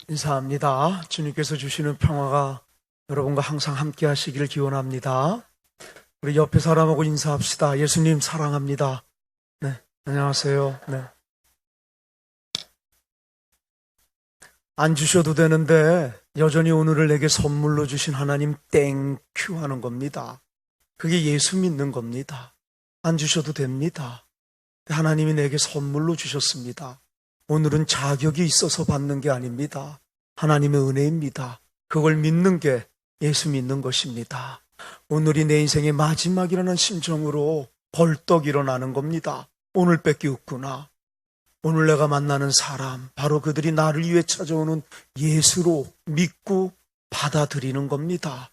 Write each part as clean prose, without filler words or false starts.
인사합니다. 주님께서 주시는 평화가 여러분과 항상 함께 하시기를 기원합니다. 우리 옆에 사람하고 인사합시다. 예수님 사랑합니다. 네, 안녕하세요. 네. 안 주셔도 되는데 여전히 오늘을 내게 선물로 주신 하나님 땡큐 하는 겁니다. 그게 예수 믿는 겁니다. 안 주셔도 됩니다. 하나님이 내게 선물로 주셨습니다. 오늘은 자격이 있어서 받는 게 아닙니다. 하나님의 은혜입니다. 그걸 믿는 게 예수 믿는 것입니다. 오늘이 내 인생의 마지막이라는 심정으로 벌떡 일어나는 겁니다. 오늘밖에 없구나. 오늘 내가 만나는 사람, 바로 그들이 나를 위해 찾아오는 예수로 믿고 받아들이는 겁니다.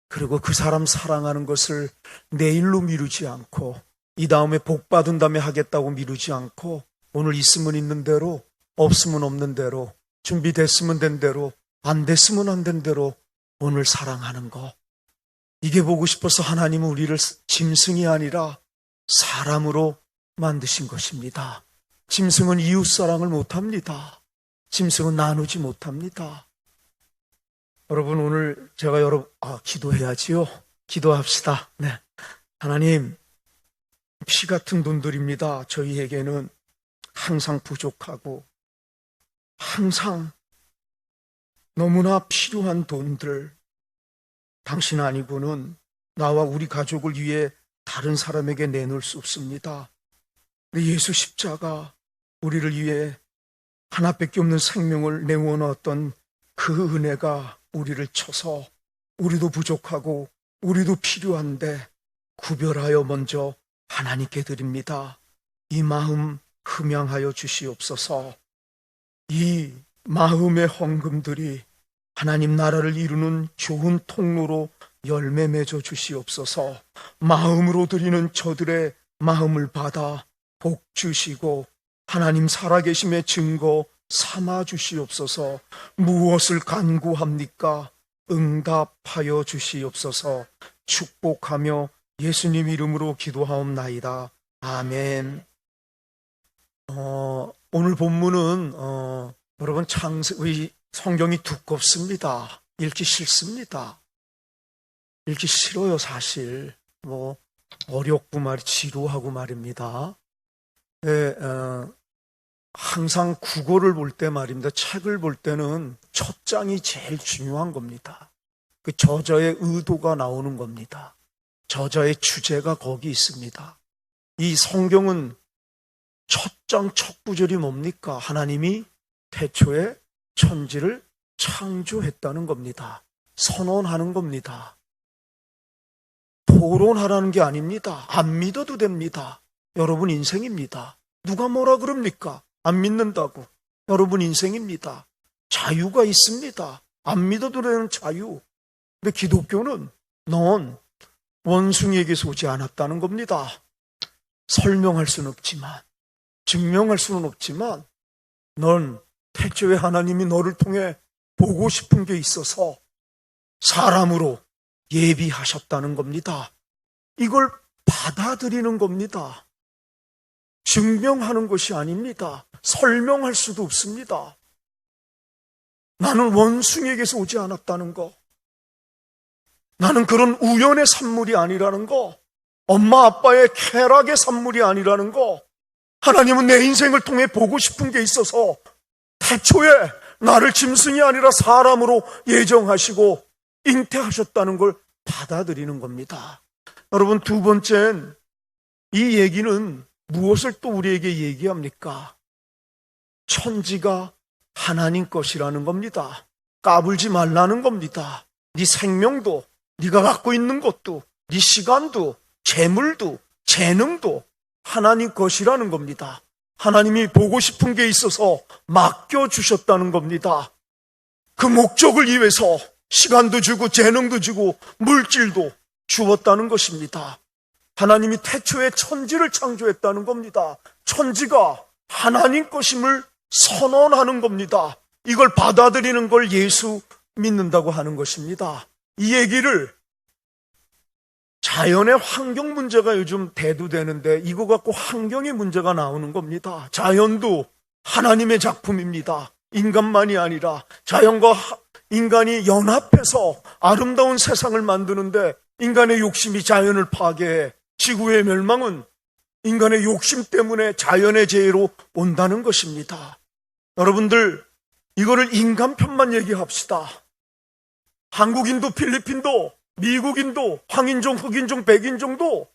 그리고 그 사람 사랑하는 것을 내일로 미루지 않고, 이 다음에 복 받은 다음에 하겠다고 미루지 않고, 오늘 있으면 있는 대로, 없으면 없는 대로, 준비됐으면 된 대로, 안 됐으면 안 된 대로 오늘 사랑하는 거. 이게 보고 싶어서 하나님은 우리를 짐승이 아니라 사람으로 만드신 것입니다. 짐승은 이웃사랑을 못합니다. 짐승은 나누지 못합니다. 여러분, 오늘 제가 기도해야지요. 기도합시다. 네. 하나님, 피 같은 분들입니다. 저희에게는 항상 부족하고 항상 너무나 필요한 돈들, 당신 아니고는 나와 우리 가족을 위해 다른 사람에게 내놓을 수 없습니다. 예수 십자가 우리를 위해 하나밖에 없는 생명을 내어놓았던 그 은혜가 우리를 쳐서 우리도 부족하고 우리도 필요한데 구별하여 먼저 하나님께 드립니다. 이 마음 흠양하여 주시옵소서. 이 마음의 헌금들이 하나님 나라를 이루는 좋은 통로로 열매 맺어 주시옵소서. 마음으로 드리는 저들의 마음을 받아 복 주시고 하나님 살아계심의 증거 삼아 주시옵소서. 무엇을 간구합니까? 응답하여 주시옵소서. 축복하며 예수님 이름으로 기도하옵나이다. 아멘. 오늘 본문은 여러분 우리 성경이 두껍습니다. 읽기 싫습니다. 읽기 싫어요. 사실 어렵고 지루하고 말입니다. 네, 항상 국어를 볼 때 말입니다. 책을 볼 때는 첫 장이 제일 중요한 겁니다. 그 저자의 의도가 나오는 겁니다. 저자의 주제가 거기 있습니다. 이 성경은 첫 장 첫 구절이 뭡니까? 하나님이 태초에 천지를 창조했다는 겁니다. 선언하는 겁니다. 토론하라는 게 아닙니다. 안 믿어도 됩니다. 여러분 인생입니다. 누가 뭐라 그럽니까? 안 믿는다고. 여러분 인생입니다. 자유가 있습니다. 안 믿어도 되는 자유. 근데 기독교는 넌 원숭이에게서 오지 않았다는 겁니다. 설명할 수는 없지만, 증명할 수는 없지만, 넌 태초에 하나님이 너를 통해 보고 싶은 게 있어서 사람으로 예비하셨다는 겁니다. 이걸 받아들이는 겁니다. 증명하는 것이 아닙니다. 설명할 수도 없습니다. 나는 원숭이에게서 오지 않았다는 거, 나는 그런 우연의 산물이 아니라는 거, 엄마 아빠의 쾌락의 산물이 아니라는 거, 하나님은 내 인생을 통해 보고 싶은 게 있어서 태초에 나를 짐승이 아니라 사람으로 예정하시고 잉태하셨다는 걸 받아들이는 겁니다. 여러분, 두 번째는 이 얘기는 무엇을 또 우리에게 얘기합니까? 천지가 하나님 것이라는 겁니다. 까불지 말라는 겁니다. 네 생명도, 네가 갖고 있는 것도, 네 시간도, 재물도, 재능도 하나님 것이라는 겁니다. 하나님이 보고 싶은 게 있어서 맡겨주셨다는 겁니다. 그 목적을 위해서 시간도 주고 재능도 주고 물질도 주었다는 것입니다. 하나님이 태초에 천지를 창조했다는 겁니다. 천지가 하나님 것임을 선언하는 겁니다. 이걸 받아들이는 걸 예수 믿는다고 하는 것입니다. 이 얘기를 자연의 환경 문제가 요즘 대두되는데 이거 갖고 환경의 문제가 나오는 겁니다. 자연도 하나님의 작품입니다. 인간만이 아니라 자연과 인간이 연합해서 아름다운 세상을 만드는데 인간의 욕심이 자연을 파괴해 지구의 멸망은 인간의 욕심 때문에 자연의 재해로 온다는 것입니다. 여러분들, 이거를 인간 편만 얘기합시다. 한국인도 필리핀도 미국인도 황인종, 흑인종, 백인종도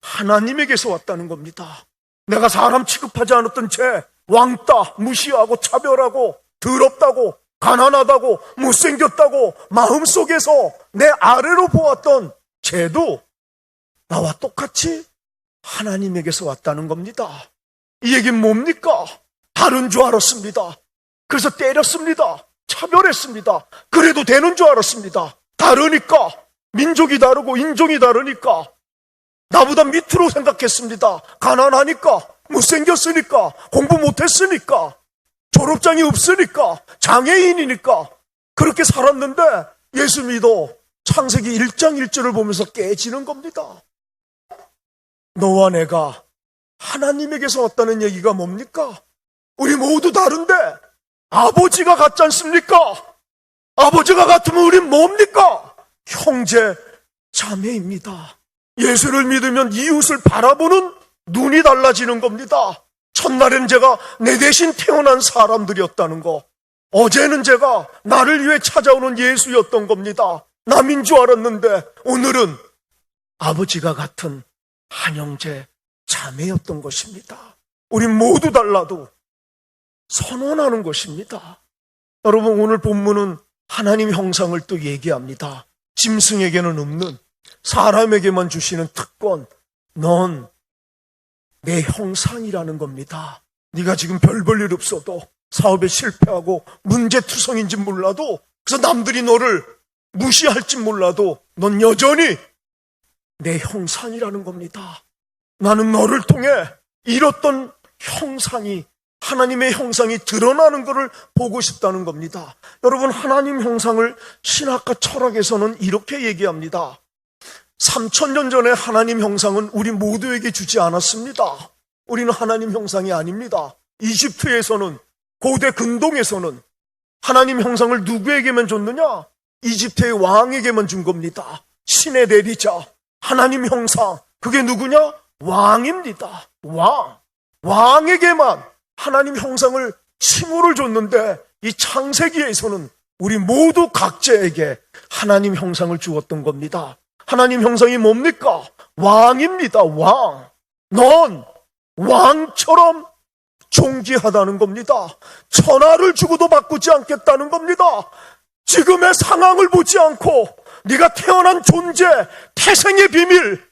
하나님에게서 왔다는 겁니다. 내가 사람 취급하지 않았던 죄, 왕따, 무시하고 차별하고 더럽다고 가난하다고 못생겼다고 마음속에서 내 아래로 보았던 죄도 나와 똑같이 하나님에게서 왔다는 겁니다. 이 얘기는 뭡니까? 다른 줄 알았습니다. 그래서 때렸습니다. 차별했습니다. 그래도 되는 줄 알았습니다. 다르니까, 민족이 다르고 인종이 다르니까 나보다 밑으로 생각했습니다. 가난하니까, 못생겼으니까, 공부 못했으니까, 졸업장이 없으니까, 장애인이니까 그렇게 살았는데 예수 믿어 창세기 1장 1절을 보면서 깨지는 겁니다. 너와 내가 하나님에게서 왔다는 얘기가 뭡니까? 우리 모두 다른데 아버지가 같지 않습니까? 아버지가 같으면 우린 뭡니까? 형제, 자매입니다. 예수를 믿으면 이웃을 바라보는 눈이 달라지는 겁니다. 첫날엔 제가 내 대신 태어난 사람들이었다는 거, 어제는 제가 나를 위해 찾아오는 예수였던 겁니다. 남인 줄 알았는데 오늘은 아버지가 같은 한 형제, 자매였던 것입니다. 우린 모두 달라도 선언하는 것입니다. 여러분, 오늘 본문은 하나님 형상을 또 얘기합니다. 짐승에게는 없는, 사람에게만 주시는 특권, 넌 내 형상이라는 겁니다. 네가 지금 별 볼 일 없어도 사업에 실패하고 문제투성인지 몰라도, 그래서 남들이 너를 무시할지 몰라도 넌 여전히 내 형상이라는 겁니다. 나는 너를 통해 잃었던 형상이, 하나님의 형상이 드러나는 것을 보고 싶다는 겁니다. 여러분, 하나님 형상을 신학과 철학에서는 이렇게 얘기합니다. 3000년 전에 하나님 형상은 우리 모두에게 주지 않았습니다. 우리는 하나님 형상이 아닙니다. 이집트에서는, 고대 근동에서는 하나님 형상을 누구에게만 줬느냐? 이집트의 왕에게만 준 겁니다. 신의 내리자, 하나님 형상, 그게 누구냐? 왕입니다. 왕에게만 하나님 형상을 칭호를 줬는데, 이 창세기에서는 우리 모두 각자에게 하나님 형상을 주었던 겁니다. 하나님 형상이 뭡니까? 왕입니다. 왕. 넌 왕처럼 존귀하다는 겁니다. 천하를 주고도 바꾸지 않겠다는 겁니다. 지금의 상황을 보지 않고 네가 태어난 존재, 태생의 비밀,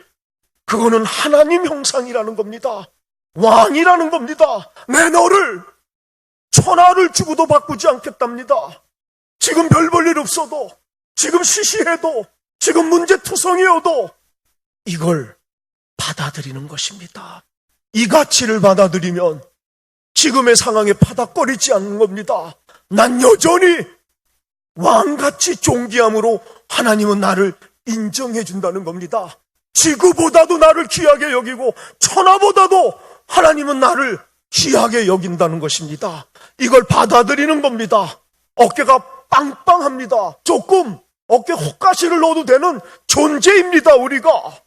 그거는 하나님 형상이라는 겁니다. 왕이라는 겁니다. 내 너를 천하를 주고도 바꾸지 않겠답니다. 지금 별 볼 일 없어도, 지금 시시해도, 지금 문제투성이어도 이걸 받아들이는 것입니다. 이 가치를 받아들이면 지금의 상황에 바닥거리지 않는 겁니다. 난 여전히 왕같이 존귀함으로 하나님은 나를 인정해 준다는 겁니다. 지구보다도 나를 귀하게 여기고 천하보다도 하나님은 나를 귀하게 여긴다는 것입니다. 이걸 받아들이는 겁니다. 어깨가 빵빵합니다. 조금 어깨 혹가시를 넣어도 되는 존재입니다, 우리가.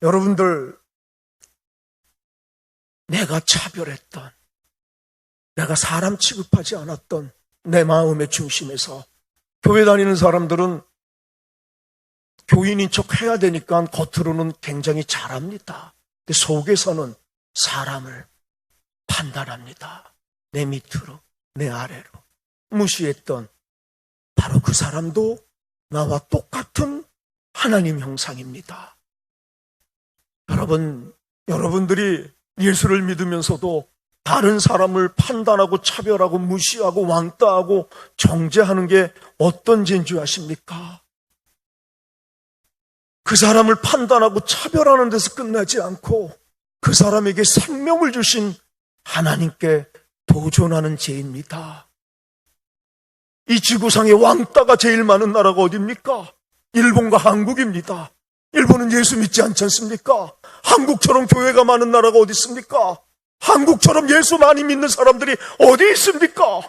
여러분들, 내가 차별했던, 내가 사람 취급하지 않았던 내 마음의 중심에서, 교회 다니는 사람들은 교인인 척 해야 되니까 겉으로는 굉장히 잘합니다. 근데 속에서는 사람을 판단합니다. 내 밑으로, 내 아래로 무시했던 바로 그 사람도 나와 똑같은 하나님 형상입니다. 여러분들이 예수를 믿으면서도 다른 사람을 판단하고 차별하고 무시하고 왕따하고 정죄하는 게 어떤 죄인 줄 아십니까? 그 사람을 판단하고 차별하는 데서 끝나지 않고 그 사람에게 생명을 주신 하나님께 도전하는 죄입니다. 이 지구상에 왕따가 제일 많은 나라가 어디입니까? 일본과 한국입니다. 일본은 예수 믿지 않지 않습니까? 한국처럼 교회가 많은 나라가 어디 있습니까? 한국처럼 예수 많이 믿는 사람들이 어디 있습니까?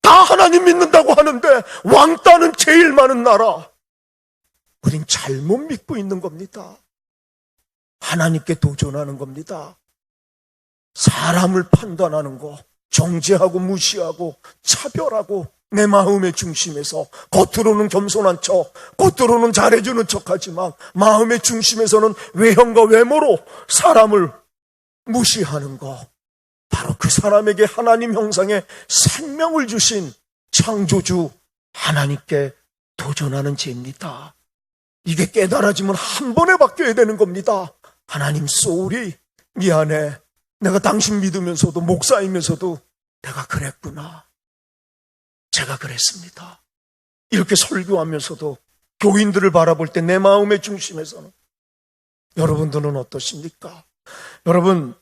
다 하나님 믿는다고 하는데 왕따는 제일 많은 나라. 우린 잘못 믿고 있는 겁니다. 하나님께 도전하는 겁니다. 사람을 판단하는 거, 정죄하고 무시하고 차별하고 내 마음의 중심에서 겉으로는 겸손한 척, 겉으로는 잘해주는 척하지만 마음의 중심에서는 외형과 외모로 사람을 무시하는 거, 바로 그 사람에게 하나님 형상의 생명을 주신 창조주 하나님께 도전하는 죄입니다. 이게 깨달아지면 한 번에 바뀌어야 되는 겁니다. 하나님 쏘리, 미안해. 내가 당신 믿으면서도 목사이면서도 내가 그랬구나. 제가 그랬습니다. 이렇게 설교하면서도 교인들을 바라볼 때 내 마음의 중심에서는 여러분들은 어떠십니까? 여러분,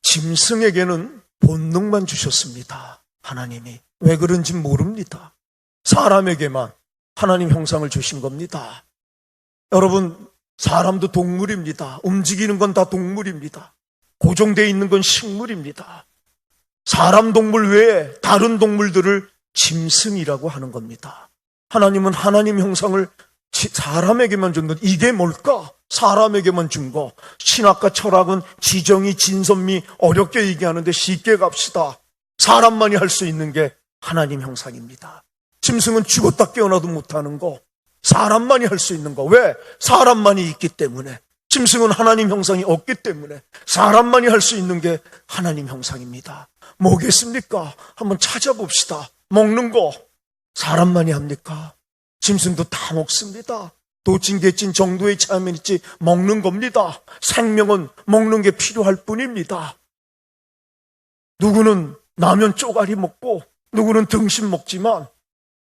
짐승에게는 본능만 주셨습니다. 하나님이. 왜 그런지 모릅니다. 사람에게만 하나님 형상을 주신 겁니다. 여러분, 사람도 동물입니다. 움직이는 건 다 동물입니다. 고정되어 있는 건 식물입니다. 사람 동물 외에 다른 동물들을 짐승이라고 하는 겁니다. 하나님은 하나님 형상을 사람에게만 준 것. 이게 뭘까? 사람에게만 준 거. 신학과 철학은 지정이, 진선미 어렵게 얘기하는데 쉽게 갑시다. 사람만이 할 수 있는 게 하나님 형상입니다. 짐승은 죽었다 깨어나도 못하는 거, 사람만이 할 수 있는 거. 왜? 사람만이 있기 때문에. 짐승은 하나님 형상이 없기 때문에 사람만이 할 수 있는 게 하나님 형상입니다. 뭐겠습니까? 한번 찾아봅시다. 먹는 거 사람만이 합니까? 짐승도 다 먹습니다. 도찐 개찐 정도의 차이는 있지 먹는 겁니다. 생명은 먹는 게 필요할 뿐입니다. 누구는 라면 쪼가리 먹고 누구는 등심 먹지만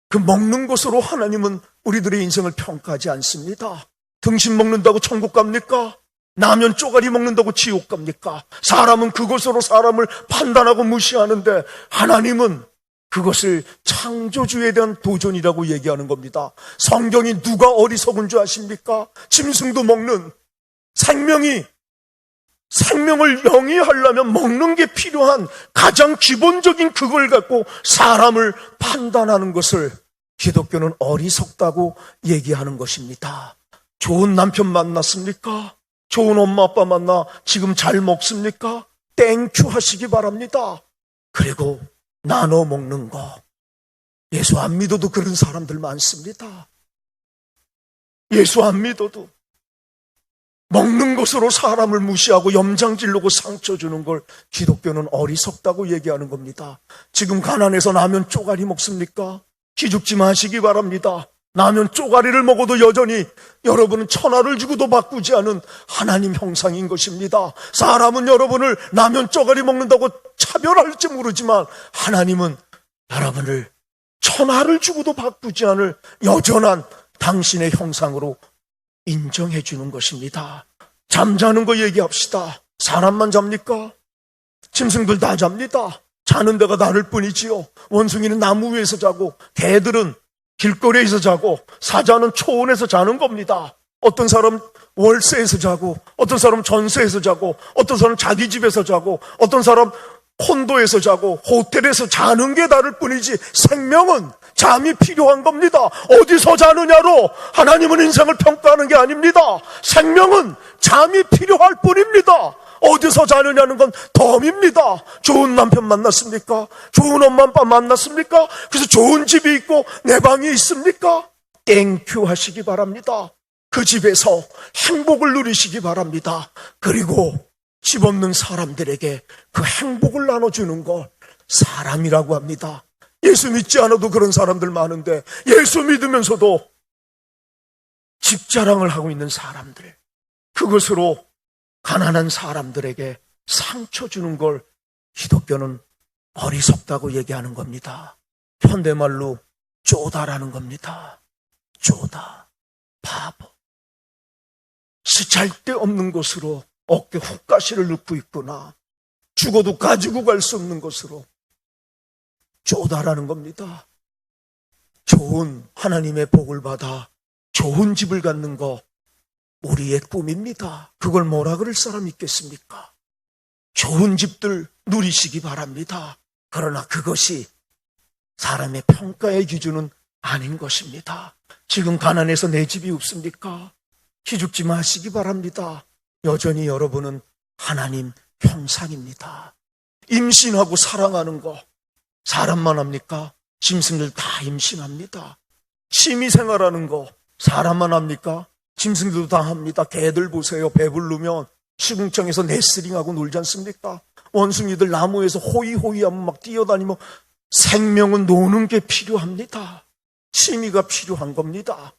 그 먹는 것으로 하나님은 우리들의 인생을 평가하지 않습니다. 등심 먹는다고 천국 갑니까? 라면 쪼가리 먹는다고 지옥 갑니까? 사람은 그것으로 사람을 판단하고 무시하는데 하나님은 그것을 창조주에 대한 도전이라고 얘기하는 겁니다. 성경이 누가 어리석은 줄 아십니까? 짐승도 먹는, 생명을 영위하려면 먹는 게 필요한 가장 기본적인 그걸 갖고 사람을 판단하는 것을 기독교는 어리석다고 얘기하는 것입니다. 좋은 남편 만났습니까? 좋은 엄마 아빠 만나 지금 잘 먹습니까? 땡큐 하시기 바랍니다. 그리고 나눠 먹는 거. 예수 안 믿어도 그런 사람들 많습니다. 예수 안 믿어도 먹는 것으로 사람을 무시하고 염장 지르고 상처 주는 걸 기독교는 어리석다고 얘기하는 겁니다. 지금 가난해서 라면 쪼가리 먹습니까? 기죽지 마시기 바랍니다. 라면 쪼가리를 먹어도 여전히 여러분은 천하를 주고도 바꾸지 않은 하나님 형상인 것입니다. 사람은 여러분을 라면 쪼가리 먹는다고 차별할지 모르지만 하나님은 여러분을 천하를 주고도 바꾸지 않을 여전한 당신의 형상으로 인정해 주는 것입니다. 잠자는 거 얘기합시다. 사람만 잡니까? 짐승들 다 잡니다. 자는 데가 다를 뿐이지요. 원숭이는 나무 위에서 자고 개들은 길거리에서 자고 사자는 초원에서 자는 겁니다. 어떤 사람 월세에서 자고 어떤 사람 전세에서 자고 어떤 사람 자기 집에서 자고 어떤 사람 콘도에서 자고 호텔에서 자는 게 다를 뿐이지 생명은 잠이 필요한 겁니다. 어디서 자느냐로 하나님은 인생을 평가하는 게 아닙니다. 생명은 잠이 필요할 뿐입니다. 어디서 자느냐는 건 덤입니다. 좋은 남편 만났습니까? 좋은 엄마 아빠 만났습니까? 그래서 좋은 집이 있고 내 방이 있습니까? 땡큐 하시기 바랍니다. 그 집에서 행복을 누리시기 바랍니다. 그리고 집 없는 사람들에게 그 행복을 나눠주는 걸 사람이라고 합니다. 예수 믿지 않아도 그런 사람들 많은데 예수 믿으면서도 집 자랑을 하고 있는 사람들, 그것으로 가난한 사람들에게 상처 주는 걸 기독교는 어리석다고 얘기하는 겁니다. 현대말로 쪼다라는 겁니다. 쪼다, 바보. 쓸데없는 것으로 어깨 훅가시를 넣고 있구나. 죽어도 가지고 갈 수 없는 것으로 쪼다라는 겁니다. 좋은 하나님의 복을 받아 좋은 집을 갖는 거 우리의 꿈입니다. 그걸 뭐라 그럴 사람 있겠습니까? 좋은 집들 누리시기 바랍니다. 그러나 그것이 사람의 평가의 기준은 아닌 것입니다. 지금 가난해서 내 집이 없습니까? 기죽지 마시기 바랍니다. 여전히 여러분은 하나님 형상입니다. 임신하고 사랑하는 거 사람만 합니까? 짐승들 다 임신합니다. 취미생활하는 거 사람만 합니까? 짐승들도 다 합니다. 개들 보세요. 배부르면 시궁창에서 레슬링하고 놀지 않습니까? 원숭이들 나무에서 호이호이하면 막 뛰어다니며 생명은 노는 게 필요합니다. 취미가 필요한 겁니다.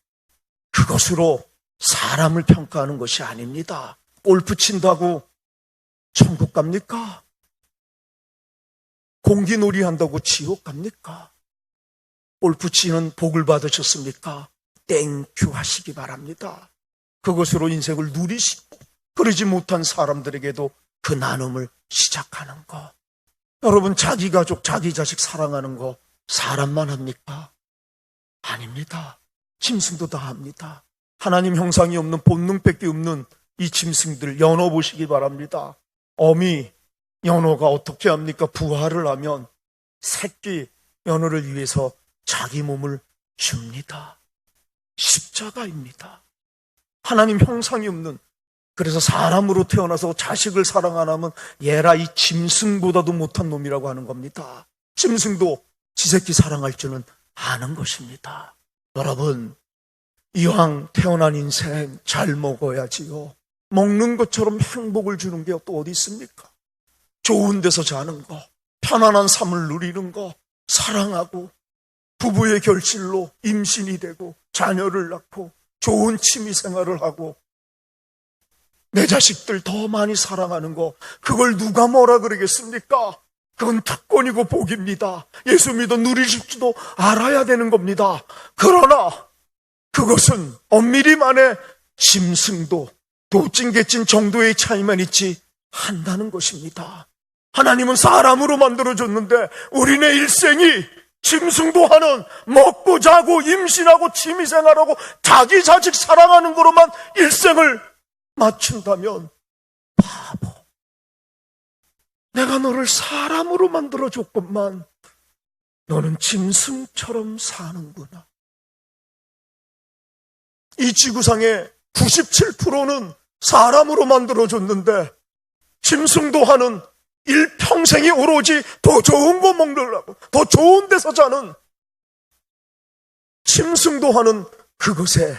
그것으로 사람을 평가하는 것이 아닙니다. 골프 친다고 천국 갑니까? 공기놀이 한다고 지옥 갑니까? 골프 치는 복을 받으셨습니까? 땡큐 하시기 바랍니다. 그것으로 인생을 누리시고 그러지 못한 사람들에게도 그 나눔을 시작하는 것. 여러분, 자기 가족, 자기 자식 사랑하는 거 사람만 합니까? 아닙니다. 짐승도 다 합니다. 하나님 형상이 없는 본능밖에 없는 이 짐승들 연어 보시기 바랍니다. 어미 연어가 어떻게 합니까? 부화를 하면 새끼 연어를 위해서 자기 몸을 줍니다. 십자가입니다. 하나님 형상이 없는, 그래서 사람으로 태어나서 자식을 사랑 안 하면 얘라 이 짐승보다도 못한 놈이라고 하는 겁니다. 짐승도 지 새끼 사랑할 줄은 아는 것입니다. 여러분, 이왕 태어난 인생 잘 먹어야지요. 먹는 것처럼 행복을 주는 게 또 어디 있습니까? 좋은 데서 자는 거, 편안한 삶을 누리는 거, 사랑하고 부부의 결실로 임신이 되고 자녀를 낳고 좋은 취미 생활을 하고 내 자식들 더 많이 사랑하는 거, 그걸 누가 뭐라 그러겠습니까? 그건 특권이고 복입니다. 예수 믿어 누리실지도 알아야 되는 겁니다. 그러나 그것은 엄밀히만의 짐승도 도찐개찐 정도의 차이만 있지 한다는 것입니다. 하나님은 사람으로 만들어줬는데 우리네 일생이 짐승도 하는 먹고 자고 임신하고 취미생활하고 자기 자식 사랑하는 거로만 일생을 맞춘다면 바보. 내가 너를 사람으로 만들어줬건만 너는 짐승처럼 사는구나. 이 지구상의 97%는 사람으로 만들어줬는데 짐승도 하는 일평생이 오로지 더 좋은 거 먹으려고 더 좋은 데서 자는 짐승도 하는 그것에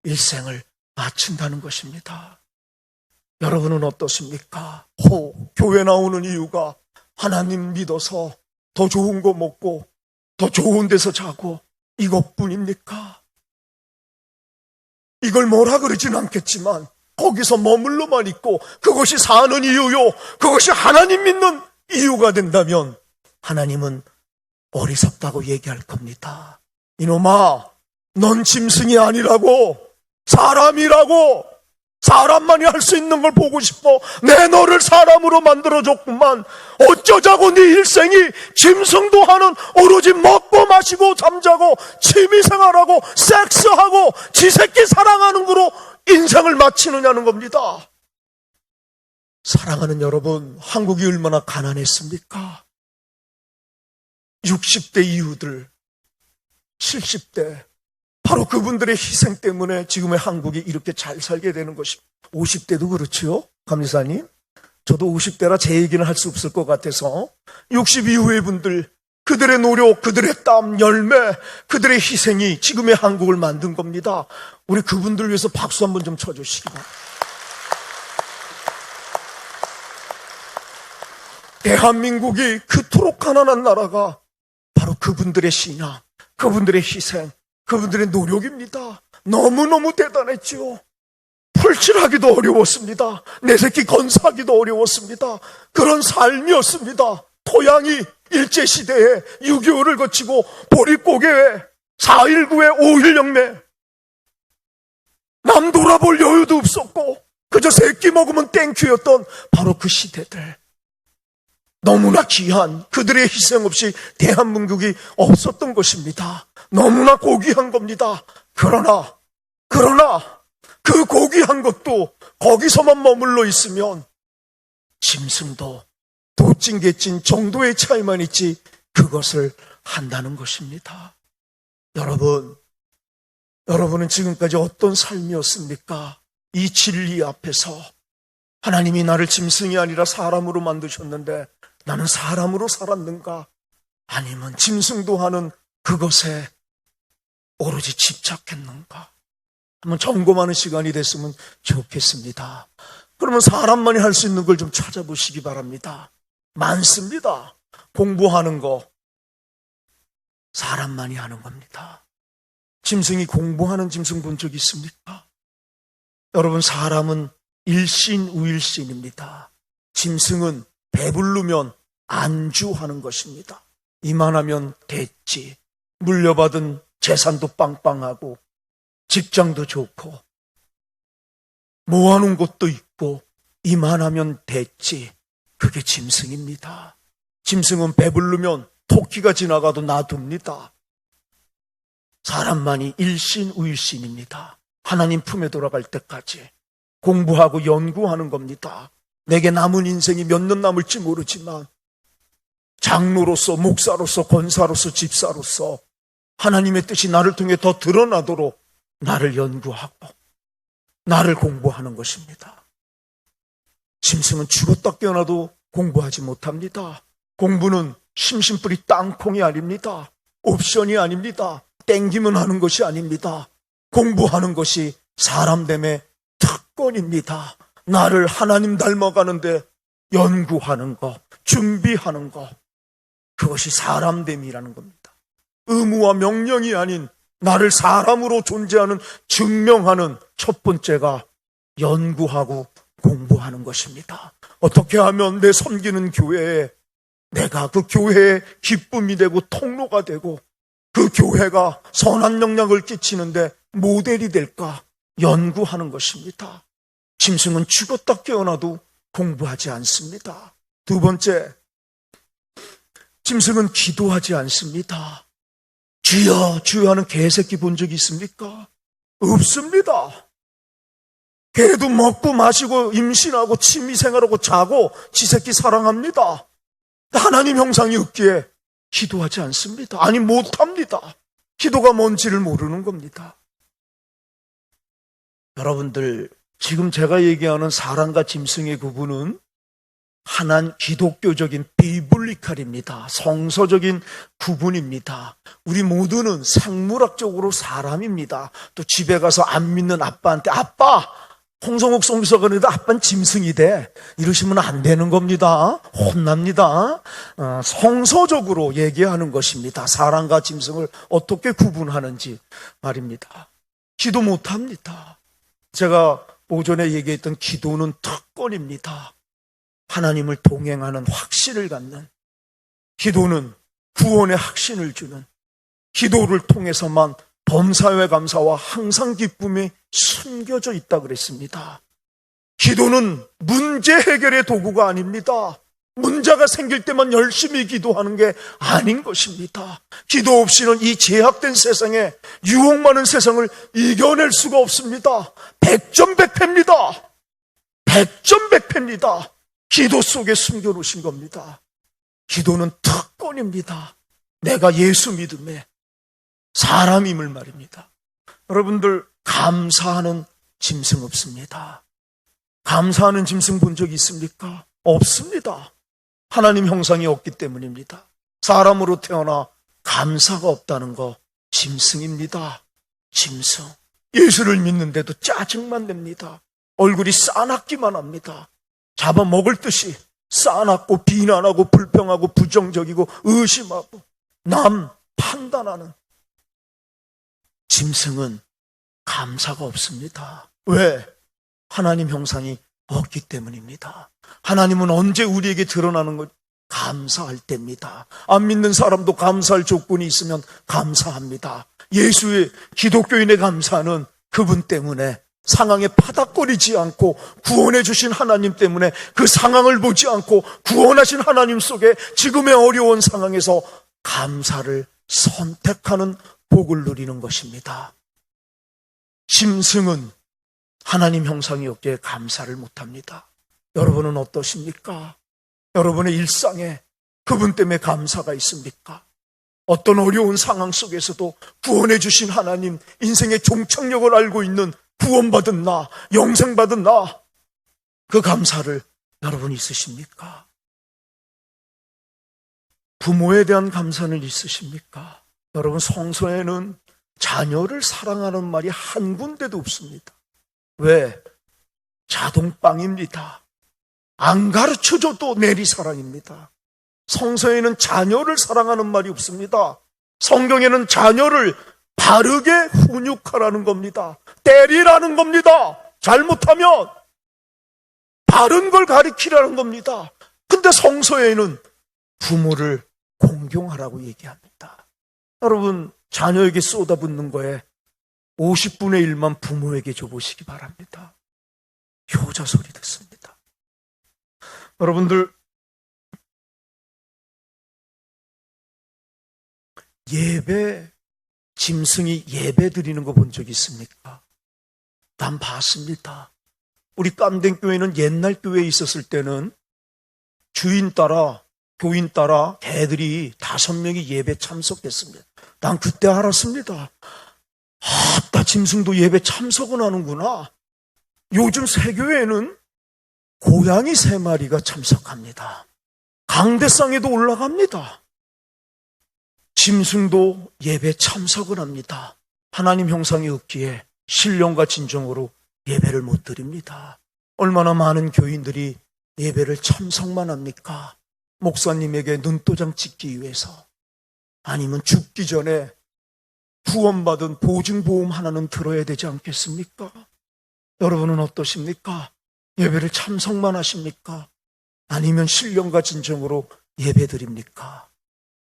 일생을 마친다는 것입니다. 여러분은 어떻습니까? 교회 나오는 이유가 하나님 믿어서 더 좋은 거 먹고 더 좋은 데서 자고 이것뿐입니까? 이걸 뭐라 그러진 않겠지만 거기서 머물러만 있고 그것이 사는 이유요, 그것이 하나님 믿는 이유가 된다면 하나님은 어리석다고 얘기할 겁니다. 이놈아, 넌 짐승이 아니라고, 사람이라고. 사람만이 할 수 있는 걸 보고 싶어 내 너를 사람으로 만들어줬구만. 어쩌자고 네 일생이 짐승도 하는 오로지 먹고 마시고 잠자고 취미생활하고 섹스하고 지새끼 사랑하는 거로 인생을 마치느냐는 겁니다. 사랑하는 여러분, 한국이 얼마나 가난했습니까? 60대 이후들, 70대, 바로 그분들의 희생 때문에 지금의 한국이 이렇게 잘 살게 되는 것입니다. 50대도 그렇지요, 감리사님. 저도 50대라 제 얘기는 할 수 없을 것 같아서 60 이후의 분들, 그들의 노력, 그들의 땀, 열매, 그들의 희생이 지금의 한국을 만든 겁니다. 우리 그분들 위해서 박수 한번 좀 쳐주시기 바랍니다. 대한민국이 그토록 가난한 나라가 바로 그분들의 신앙, 그분들의 희생, 그분들의 노력입니다. 너무너무 대단했지요. 풀칠하기도 어려웠습니다. 내 새끼 건사하기도 어려웠습니다. 그런 삶이었습니다. 토양이 일제시대에 6.25를 거치고 보릿고개에 4.19에 5.16에 남 돌아볼 여유도 없었고 그저 새끼 먹으면 땡큐였던 바로 그 시대들, 너무나 귀한 그들의 희생 없이 대한민국이 없었던 것입니다. 너무나 고귀한 겁니다. 그러나 그 고귀한 것도 거기서만 머물러 있으면 짐승도 도찐 개찐 정도의 차이만 있지 그것을 한다는 것입니다. 여러분은 지금까지 어떤 삶이었습니까? 이 진리 앞에서 하나님이 나를 짐승이 아니라 사람으로 만드셨는데 나는 사람으로 살았는가? 아니면 짐승도 하는 그것에 오로지 집착했는가? 한번 점검하는 시간이 됐으면 좋겠습니다. 그러면 사람만이 할 수 있는 걸 좀 찾아보시기 바랍니다. 많습니다. 공부하는 거 사람만이 하는 겁니다. 짐승이 공부하는 짐승 본 적 있습니까? 여러분, 사람은 일신우일신입니다. 짐승은 배부르면 안주하는 것입니다. 이만하면 됐지. 물려받은 재산도 빵빵하고 직장도 좋고 모아놓은 것도 있고 이만하면 됐지. 그게 짐승입니다. 짐승은 배부르면 토끼가 지나가도 놔둡니다. 사람만이 일신우일신입니다. 하나님 품에 돌아갈 때까지 공부하고 연구하는 겁니다. 내게 남은 인생이 몇 년 남을지 모르지만 장로로서, 목사로서, 권사로서, 집사로서 하나님의 뜻이 나를 통해 더 드러나도록 나를 연구하고 나를 공부하는 것입니다. 짐승은 죽었다 깨어나도 공부하지 못합니다. 공부는 심심풀이 땅콩이 아닙니다. 옵션이 아닙니다. 땡기면 하는 것이 아닙니다. 공부하는 것이 사람됨의 특권입니다. 나를 하나님 닮아가는데 연구하는 것, 준비하는 것, 그것이 사람됨이라는 겁니다. 의무와 명령이 아닌 나를 사람으로 존재하는 증명하는 첫 번째가 연구하고 공부하는 것입니다. 어떻게 하면 내 섬기는 교회에 내가 그 교회의 기쁨이 되고 통로가 되고 그 교회가 선한 영향을 끼치는데 모델이 될까 연구하는 것입니다. 짐승은 죽었다 깨어나도 공부하지 않습니다. 두 번째, 짐승은 기도하지 않습니다. 주여 주여 하는 개새끼 본 적 있습니까? 없습니다. 개도 먹고 마시고 임신하고 취미생활하고 자고 지 새끼 사랑합니다. 하나님 형상이 없기에 기도하지 않습니다. 아니 못합니다. 기도가 뭔지를 모르는 겁니다. 여러분들, 지금 제가 얘기하는 사람과 짐승의 구분은 하나는 기독교적인 비블리칼입니다. 성서적인 구분입니다. 우리 모두는 생물학적으로 사람입니다. 또 집에 가서 안 믿는 아빠한테 아빠! 홍성욱 송비서가 그러는데 아빠는 짐승이 돼. 이러시면 안 되는 겁니다. 혼납니다. 성서적으로 얘기하는 것입니다. 사람과 짐승을 어떻게 구분하는지 말입니다. 기도 못합니다. 제가 오전에 얘기했던 기도는 특권입니다. 하나님을 동행하는 확신을 갖는, 기도는 구원의 확신을 주는, 기도를 통해서만 범사의 감사와 항상 기쁨이 숨겨져 있다 그랬습니다. 기도는 문제 해결의 도구가 아닙니다. 문제가 생길 때만 열심히 기도하는 게 아닌 것입니다. 기도 없이는 이 제약된 세상에, 유혹 많은 세상을 이겨낼 수가 없습니다. 백전백패입니다. 백전백패입니다. 기도 속에 숨겨놓으신 겁니다. 기도는 특권입니다. 내가 예수 믿음에 사람임을 말입니다. 여러분들, 감사하는 짐승 없습니다. 감사하는 짐승 본 적 있습니까? 없습니다. 하나님 형상이 없기 때문입니다. 사람으로 태어나 감사가 없다는 거 짐승입니다. 짐승. 예수를 믿는데도 짜증만 냅니다. 얼굴이 싸납기만 합니다. 잡아먹을 듯이 싸납고 비난하고 불평하고 부정적이고 의심하고 남 판단하는 짐승은 감사가 없습니다. 왜? 하나님 형상이 없기 때문입니다. 하나님은 언제 우리에게 드러나는 것? 감사할 때입니다. 안 믿는 사람도 감사할 조건이 있으면 감사합니다. 예수의 기독교인의 감사는 그분 때문에 상황에 파닥거리지 않고 구원해 주신 하나님 때문에 그 상황을 보지 않고 구원하신 하나님 속에 지금의 어려운 상황에서 감사를 선택하는 복을 누리는 것입니다. 짐승은 하나님 형상이 없기에 감사를 못합니다. 여러분은 어떠십니까? 여러분의 일상에 그분 때문에 감사가 있습니까? 어떤 어려운 상황 속에서도 구원해 주신 하나님, 인생의 종착역을 알고 있는 구원받은 나, 영생받은 나, 그 감사를 여러분 있으십니까? 부모에 대한 감사는 있으십니까? 여러분, 성서에는 자녀를 사랑하는 말이 한 군데도 없습니다. 왜? 자동빵입니다. 안 가르쳐줘도 내리사랑입니다. 성서에는 자녀를 사랑하는 말이 없습니다. 성경에는 자녀를 바르게 훈육하라는 겁니다. 때리라는 겁니다. 잘못하면 바른 걸 가르치라는 겁니다. 근데 성서에는 부모를 공경하라고 얘기합니다. 여러분, 자녀에게 쏟아붓는 거에 50분의 1만 부모에게 줘보시기 바랍니다. 효자 소리 듣습니다. 여러분들, 예배, 짐승이 예배 드리는 거 본 적 있습니까? 난 봤습니다. 우리 깜댕교회는 옛날 교회에 있었을 때는 주인 따라, 교인 따라 개들이 5명이 예배 참석했습니다. 난 그때 알았습니다. 나 짐승도 예배 참석은 하는구나. 요즘 새교회는 고양이 3마리가 참석합니다. 강대상에도 올라갑니다. 짐승도 예배 참석을 합니다. 하나님 형상이 없기에 신령과 진정으로 예배를 못 드립니다. 얼마나 많은 교인들이 예배를 참석만 합니까? 목사님에게 눈도장 찍기 위해서, 아니면 죽기 전에 후원받은 보증보험 하나는 들어야 되지 않겠습니까? 여러분은 어떠십니까? 예배를 참석만 하십니까? 아니면 신령과 진정으로 예배 드립니까?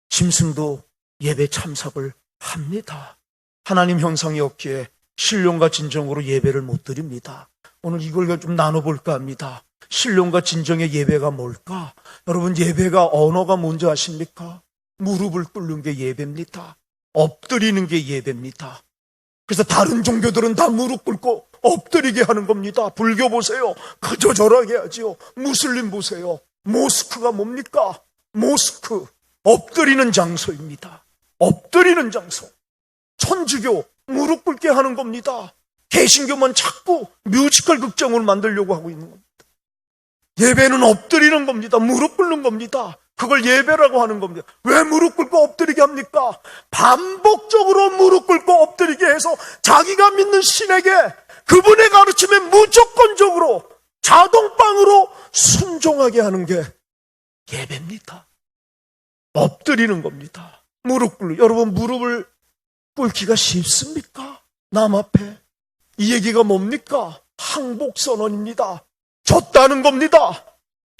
짐승도 예배 참석을 합니다. 하나님 형상이 없기에 신령과 진정으로 예배를 못 드립니다. 오늘 이걸 좀 나눠볼까 합니다. 신령과 진정의 예배가 뭘까? 여러분, 예배가 언어가 뭔지 아십니까? 무릎을 꿇는 게 예배입니다. 엎드리는 게 예배입니다. 그래서 다른 종교들은 다 무릎 꿇고 엎드리게 하는 겁니다. 불교 보세요. 그저 저러게 하지요. 무슬림 보세요. 모스크가 뭡니까? 모스크. 엎드리는 장소입니다. 엎드리는 장소. 천주교 무릎 꿇게 하는 겁니다. 개신교만 자꾸 뮤지컬 극장을 만들려고 하고 있는 겁니다. 예배는 엎드리는 겁니다. 무릎 꿇는 겁니다. 그걸 예배라고 하는 겁니다. 왜 무릎 꿇고 엎드리게 합니까? 반복적으로 무릎 꿇고 엎드리게 해서 자기가 믿는 신에게 그분의 가르침에 무조건적으로 자동빵으로 순종하게 하는 게 예배입니다. 엎드리는 겁니다. 무릎 꿇는. 여러분, 무릎을 꿇기가 쉽습니까? 남 앞에. 이 얘기가 뭡니까? 항복선언입니다. 졌다는 겁니다.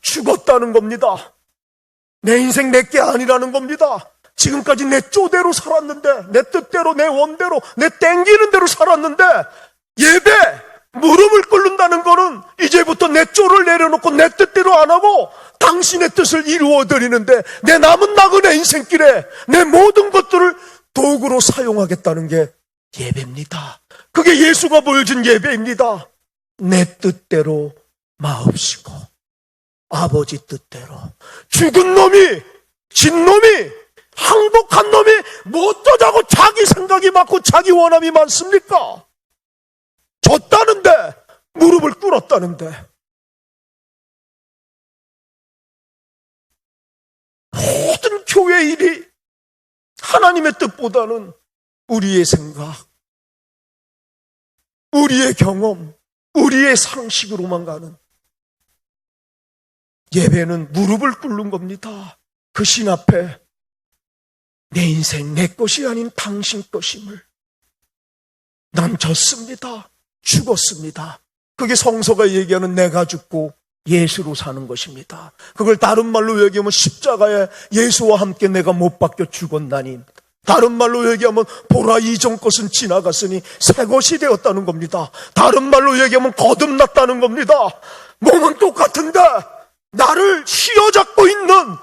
죽었다는 겁니다. 내 인생 내게 아니라는 겁니다. 지금까지 내 쪼대로 살았는데, 내 뜻대로, 내 원대로, 내 땡기는 대로 살았는데, 예배, 무릎을 꿇는다는 거는 이제부터 내 쪼를 내려놓고 내 뜻대로 안 하고 당신의 뜻을 이루어드리는데, 내 남은 나그네 인생길에 내 모든 것들을 도구로 사용하겠다는 게 예배입니다. 그게 예수가 보여준 예배입니다. 내 뜻대로 마옵시고 아버지 뜻대로. 죽은 놈이, 진 놈이, 항복한 놈이 뭐 어쩌자고 자기 생각이 많고 자기 원함이 많습니까? 졌다는데, 무릎을 꿇었다는데. 모든 교회 일이 하나님의 뜻보다는 우리의 생각, 우리의 경험, 우리의 상식으로만 가는. 예배는 무릎을 꿇는 겁니다. 그 신 앞에 내 인생 내 것이 아닌 당신 것임을. 난 졌습니다. 죽었습니다. 그게 성서가 얘기하는 내가 죽고 예수로 사는 것입니다. 그걸 다른 말로 얘기하면 십자가에 예수와 함께 내가 못 박혀 죽었나니, 다른 말로 얘기하면 보라 이전 것은 지나갔으니 새 것이 되었다는 겁니다. 다른 말로 얘기하면 거듭났다는 겁니다. 몸은 똑같은데 나를 휘어잡고 있는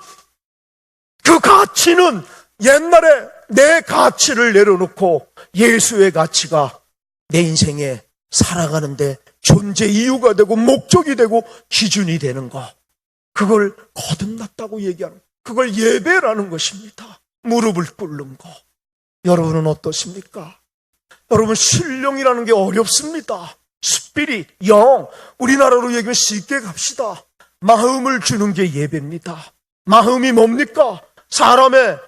그 가치는 옛날에 내 가치를 내려놓고 예수의 가치가 내 인생에 살아가는데 존재 이유가 되고 목적이 되고 기준이 되는 것. 그걸 거듭났다고 얘기하는, 그걸 예배라는 것입니다. 무릎을 꿇는 거. 여러분은 어떠십니까? 여러분, 신령이라는 게 어렵습니다. 스피릿, 영, 우리나라로 얘기하면 쉽게 갑시다. 마음을 주는 게 예배입니다. 마음이 뭡니까? 사람의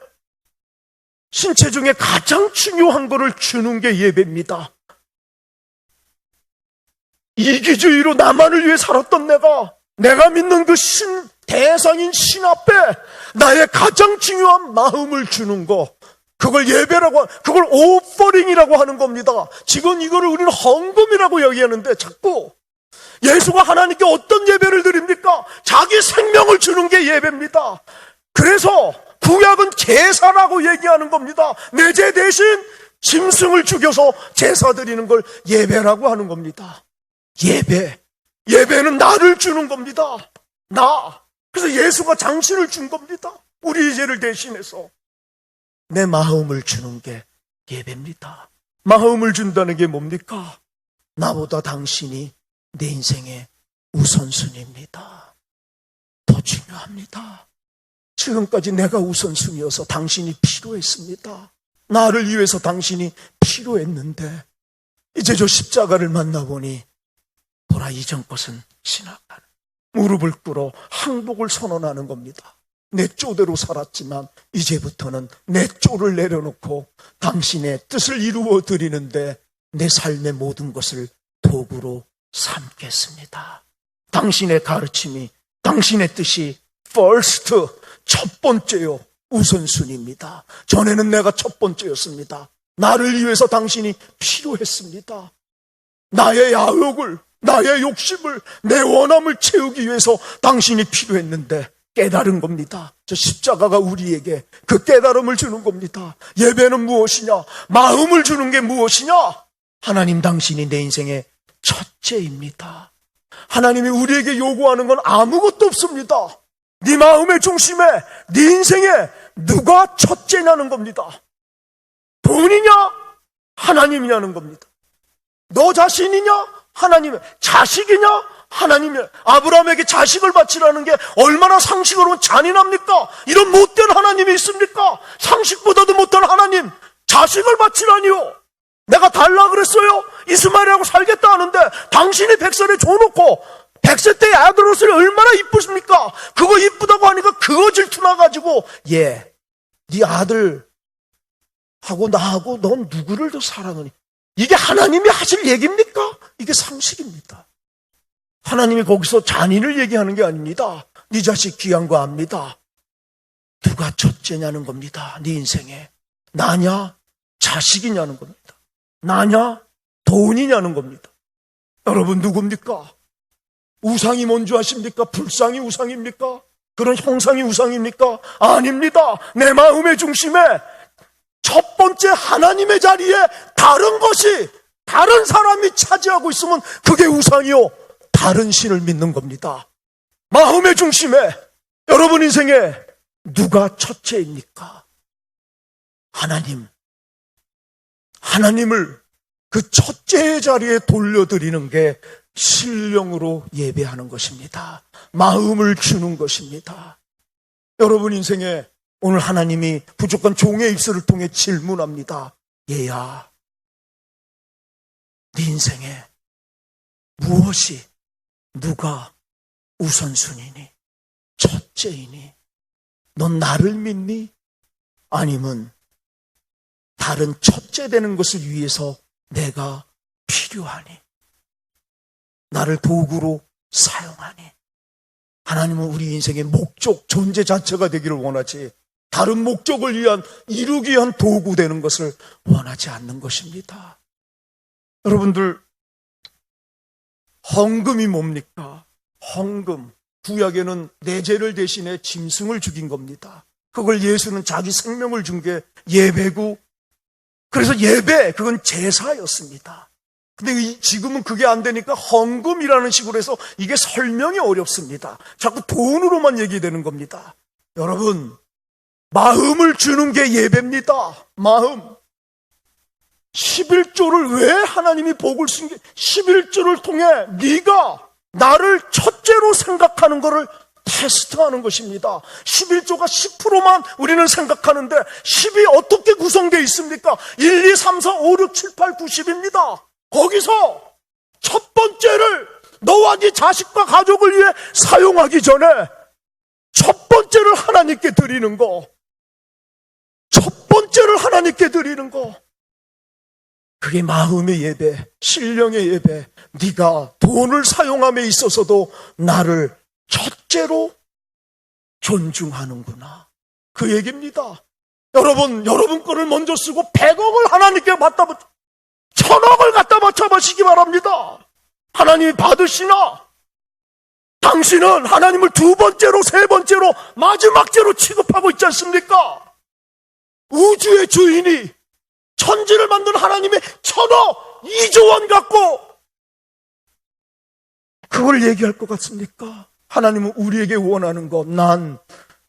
신체 중에 가장 중요한 것을 주는 게 예배입니다. 이기주의로 나만을 위해 살았던 내가 믿는 그 대상인 신 앞에 나의 가장 중요한 마음을 주는 거, 그걸 예배라고, 그걸 오퍼링이라고 하는 겁니다. 지금 이거를 우리는 헌금이라고 얘기하는데, 자꾸 예수가 하나님께 어떤 예배를 드립니까? 자기 생명을 주는 게 예배입니다. 그래서 구약은 제사라고 얘기하는 겁니다. 내 죄 대신 짐승을 죽여서 제사 드리는 걸 예배라고 하는 겁니다. 예배는 나를 주는 겁니다. 그래서 예수가 장신을 준 겁니다. 우리의 죄를 대신해서 내 마음을 주는 게 예배입니다. 마음을 준다는 게 뭡니까? 나보다 당신이 내 인생의 우선순위입니다. 더 중요합니다. 지금까지 내가 우선순위여서 당신이 필요했습니다. 나를 위해서 당신이 필요했는데 이제 저 십자가를 만나보니 보라, 이전 것은 지나가는, 무릎을 꿇어 항복을 선언하는 겁니다. 내 쪼대로 살았지만 이제부터는 내 쪼를 내려놓고 당신의 뜻을 이루어 드리는데 내 삶의 모든 것을 도구로 삼겠습니다. 당신의 가르침이, 당신의 뜻이 first, 첫 번째요, 우선순위입니다. 전에는 내가 첫 번째였습니다. 나를 위해서 당신이 필요했습니다. 나의 야욕을, 나의 욕심을, 내 원함을 채우기 위해서 당신이 필요했는데 깨달은 겁니다. 저 십자가가 우리에게 그 깨달음을 주는 겁니다. 예배는 무엇이냐? 마음을 주는 게 무엇이냐? 하나님, 당신이 내 인생의 첫째입니다. 하나님이 우리에게 요구하는 건 아무것도 없습니다. 네 마음의 중심에, 네 인생에 누가 첫째냐는 겁니다. 돈이냐? 하나님이냐는 겁니다. 너 자신이냐? 하나님의. 자식이냐? 하나님의. 아브라함에게 자식을 바치라는 게 얼마나 상식으로 잔인합니까? 이런 못된 하나님이 있습니까? 상식보다도 못한 하나님, 자식을 바치라니요. 내가 달라 그랬어요? 이스마엘하고 살겠다 하는데 당신이 100살에 줘놓고 100세 때의 아들옷을 얼마나 이쁘십니까? 그거 이쁘다고 하니까 그거 질투나가지고, 네 아들하고 나하고 넌 누구를 더 사랑하니? 이게 하나님이 하실 얘기입니까? 이게 상식입니다. 하나님이 거기서 잔인을 얘기하는 게 아닙니다. 네 자식 귀한 거 압니다. 누가 첫째냐는 겁니다. 네 인생에. 나냐? 자식이냐는 겁니다. 나냐? 돈이냐는 겁니다. 여러분, 누굽니까? 우상이 뭔지 아십니까? 불상이 우상입니까? 그런 형상이 우상입니까? 아닙니다. 내 마음의 중심에 첫 번째 하나님의 자리에 다른 사람이 차지하고 있으면 그게 우상이요, 다른 신을 믿는 겁니다. 마음의 중심에 여러분 인생에 누가 첫째입니까? 하나님을 그 첫째의 자리에 돌려드리는 게 신령으로 예배하는 것입니다. 마음을 주는 것입니다. 여러분 인생에 오늘 하나님이 부족한 종의 입술을 통해 질문합니다. 얘야, 네 인생에 무엇이, 누가 우선순위니? 첫째이니? 넌 나를 믿니? 아니면 다른 첫째 되는 것을 위해서 내가 필요하니? 나를 도구로 사용하니? 하나님은 우리 인생의 목적, 존재 자체가 되기를 원하지 다른 목적을 이루기 위한 도구 되는 것을 원하지 않는 것입니다. 여러분들, 헌금이 뭡니까? 헌금, 구약에는 내 죄를 대신해 짐승을 죽인 겁니다. 그걸 예수는 자기 생명을 준 게 예배고, 그래서 예배, 그건 제사였습니다. 근데 지금은 그게 안 되니까 헌금이라는 식으로 해서 이게 설명이 어렵습니다. 자꾸 돈으로만 얘기되는 겁니다. 여러분, 마음을 주는 게 예배입니다. 마음. 11조를 왜 하나님이 복을 쓴 게, 11조를 통해 네가 나를 첫째로 생각하는 것을 테스트하는 것입니다. 11조가 10%만 우리는 생각하는데 10이 어떻게 구성되어 있습니까? 1, 2, 3, 4, 5, 6, 7, 8, 90입니다. 거기서 첫 번째를 너와 네 자식과 가족을 위해 사용하기 전에 첫 번째를 하나님께 드리는 거, 첫 번째를 하나님께 드리는 거, 그게 마음의 예배, 신령의 예배. 네가 돈을 사용함에 있어서도 나를 첫째로 존중하는구나, 그 얘기입니다. 여러분 거를 먼저 쓰고 100억을 하나님께 갖다 바쳐, 1000억을 갖다 바쳐 보시기 바랍니다. 하나님이 받으시나? 당신은 하나님을 두 번째로, 세 번째로, 마지막째로 취급하고 있지 않습니까? 우주의 주인이 천지를 만든 하나님의 1000억, 2조 원 갖고 그걸 얘기할 것 같습니까? 하나님은 우리에게 원하는 것, 난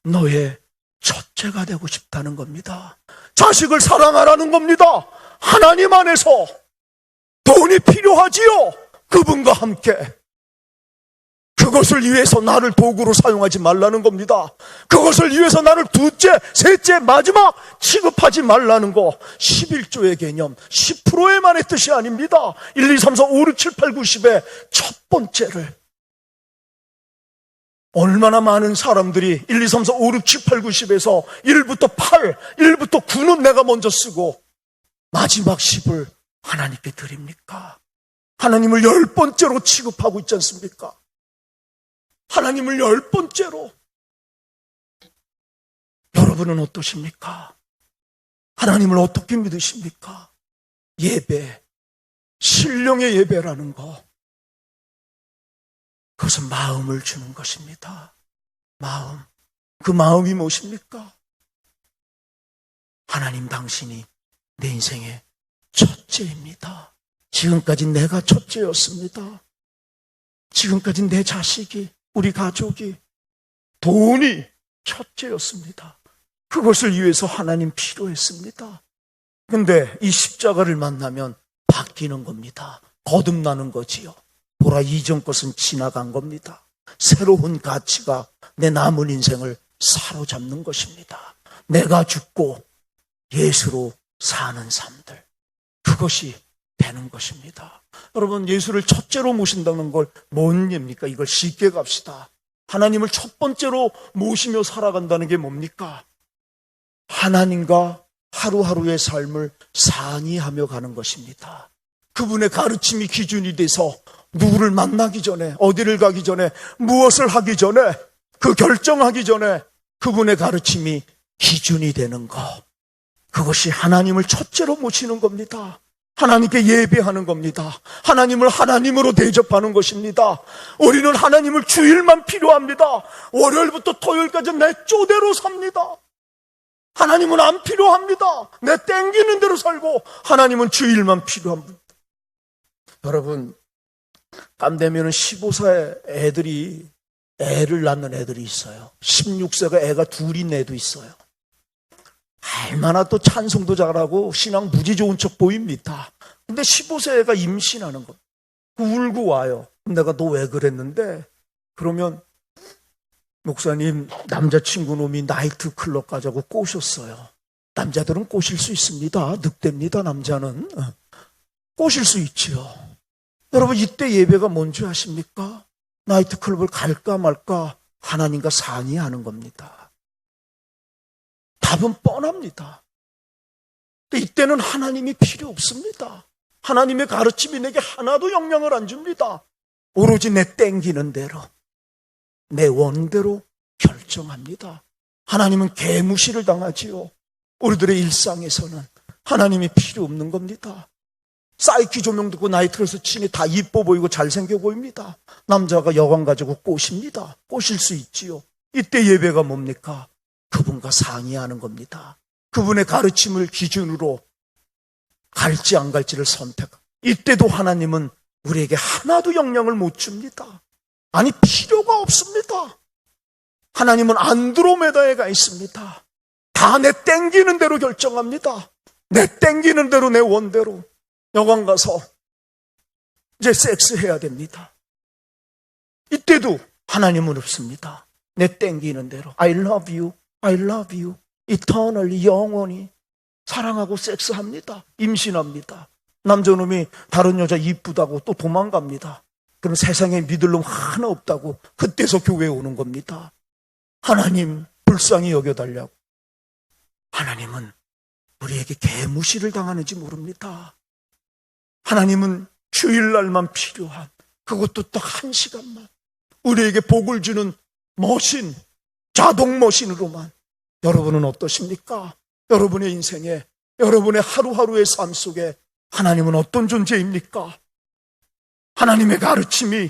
너의 첫째가 되고 싶다는 겁니다. 자식을 사랑하라는 겁니다. 하나님 안에서 돈이 필요하지요. 그분과 함께 그것을 위해서 나를 도구로 사용하지 말라는 겁니다. 그것을 위해서 나를 둘째, 셋째, 마지막 취급하지 말라는 거. 11조의 개념, 10%의만의 뜻이 아닙니다. 1, 2, 3, 4, 5, 6, 7, 8, 90의 첫 번째를. 얼마나 많은 사람들이 1, 2, 3, 4, 5, 6, 7, 8, 90에서 1부터 8, 1부터 9는 내가 먼저 쓰고 마지막 10을 하나님께 드립니까? 하나님을 10번째로 취급하고 있지 않습니까? 하나님을 10번째로. 여러분은 어떠십니까? 하나님을 어떻게 믿으십니까? 예배, 신령의 예배라는 거, 그것은 마음을 주는 것입니다. 마음. 그 마음이 무엇입니까? 하나님 당신이 내 인생의 첫째입니다. 지금까지 내가 첫째였습니다. 지금까지 내 자식이, 우리 가족이, 돈이 첫째였습니다. 그것을 위해서 하나님 필요했습니다. 근데 이 십자가를 만나면 바뀌는 겁니다. 거듭나는 거지요. 보라, 이전 것은 지나간 겁니다. 새로운 가치가 내 남은 인생을 사로잡는 것입니다. 내가 죽고 예수로 사는 삶들, 그것이 되는 것입니다. 여러분, 예수를 첫째로 모신다는 걸 뭔 얘기입니까? 이걸 쉽게 갑시다. 하나님을 첫 번째로 모시며 살아간다는 게 뭡니까? 하나님과 하루하루의 삶을 상의하며 가는 것입니다. 그분의 가르침이 기준이 돼서 누구를 만나기 전에, 어디를 가기 전에, 무엇을 하기 전에, 그 결정하기 전에 그분의 가르침이 기준이 되는 것, 그것이 하나님을 첫째로 모시는 겁니다. 하나님께 예배하는 겁니다. 하나님을 하나님으로 대접하는 것입니다. 우리는 하나님을 주일만 필요합니다. 월요일부터 토요일까지 내 쪼대로 삽니다. 하나님은 안 필요합니다. 내 땡기는 대로 살고 하나님은 주일만 필요합니다. 여러분, 땀 되면 15세 애를 낳는 애들이 있어요. 16세가 애가 둘인 애도 있어요. 얼마나 또 찬송도 잘하고 신앙 무지 좋은 척 보입니다. 근데 15세 애가 임신하는 거, 울고 와요. 내가 너 왜 그랬는데? 그러면 목사님, 남자친구 놈이 나이트 클럽 가자고 꼬셨어요. 남자들은 꼬실 수 있습니다. 늑대입니다. 남자는 꼬실 수 있지요. 여러분, 이때 예배가 뭔지 아십니까? 나이트 클럽을 갈까 말까 하나님과 상의하는 겁니다. 답은 뻔합니다. 근데 이때는 하나님이 필요 없습니다. 하나님의 가르침이 내게 하나도 영향을 안 줍니다. 오로지 내 땡기는 대로, 내 원대로 결정합니다. 하나님은 개무시를 당하지요. 우리들의 일상에서는 하나님이 필요 없는 겁니다. 사이키 조명 듣고 나이트에서 치니 다 이뻐 보이고 잘생겨 보입니다. 남자가 여관 가지고 꼬십니다. 꼬실 수 있지요. 이때 예배가 뭡니까? 그분과 상의하는 겁니다. 그분의 가르침을 기준으로 갈지 안 갈지를 선택. 이때도 하나님은 우리에게 하나도 영향을 못 줍니다. 아니, 필요가 없습니다. 하나님은 안드로메다에 가 있습니다. 다 내 땡기는 대로 결정합니다. 내 땡기는 대로, 내 원대로. 여관 가서 이제 섹스해야 됩니다. 이때도 하나님은 없습니다. 내 땡기는 대로 I love you, I love you, eternally, 영원히 사랑하고 섹스합니다. 임신합니다. 남자놈이 다른 여자 이쁘다고 또 도망갑니다. 그럼 세상에 믿을 놈 하나 없다고 그때서 교회에 오는 겁니다. 하나님 불쌍히 여겨달라고. 하나님은 우리에게 개무시를 당하는지 모릅니다. 하나님은 주일날만 필요한, 그것도 딱 1시간만 우리에게 복을 주는 머신, 자동 머신으로만. 여러분은 어떠십니까? 여러분의 인생에, 여러분의 하루하루의 삶 속에 하나님은 어떤 존재입니까? 하나님의 가르침이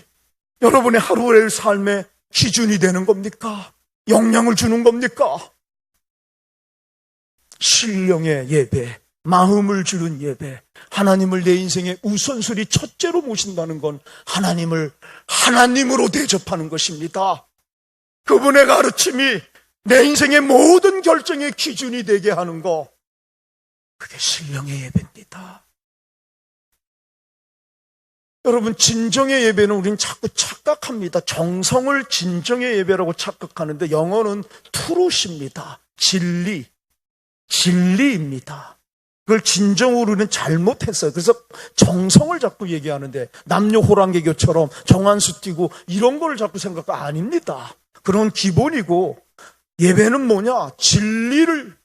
여러분의 하루의 삶의 기준이 되는 겁니까? 영향을 주는 겁니까? 신령의 예배, 마음을 주는 예배, 하나님을 내 인생의 우선순위 첫째로 모신다는 건 하나님을 하나님으로 대접하는 것입니다. 그분의 가르침이 내 인생의 모든 결정의 기준이 되게 하는 거, 그게 신령의 예배입니다. 여러분, 진정의 예배는 우리는 자꾸 착각합니다. 정성을 진정의 예배라고 착각하는데 영어는 truth입니다. 진리입니다. 그걸 진정으로 우리는 잘못했어요. 그래서 정성을 자꾸 얘기하는데 남녀 호랑개교처럼 정한수 띄고 이런 걸 자꾸 생각하고, 아닙니다. 그런 기본이고, 예배는 뭐냐? 진리를,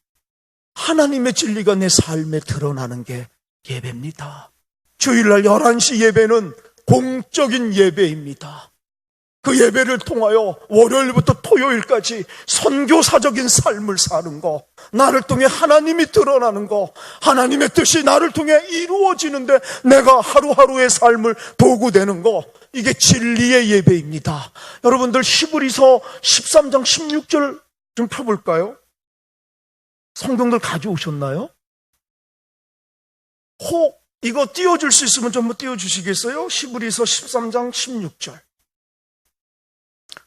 하나님의 진리가 내 삶에 드러나는 게 예배입니다. 주일날 11시 예배는 공적인 예배입니다. 그 예배를 통하여 월요일부터 토요일까지 선교사적인 삶을 사는 거, 나를 통해 하나님이 드러나는 거, 하나님의 뜻이 나를 통해 이루어지는데 내가 하루하루의 삶을 도구 되는 거, 이게 진리의 예배입니다. 여러분들 히브리서 13장 16절 좀 펴볼까요? 성경들 가져오셨나요? 이거 띄워줄 수 있으면 좀 띄워주시겠어요? 히브리서 13장 16절.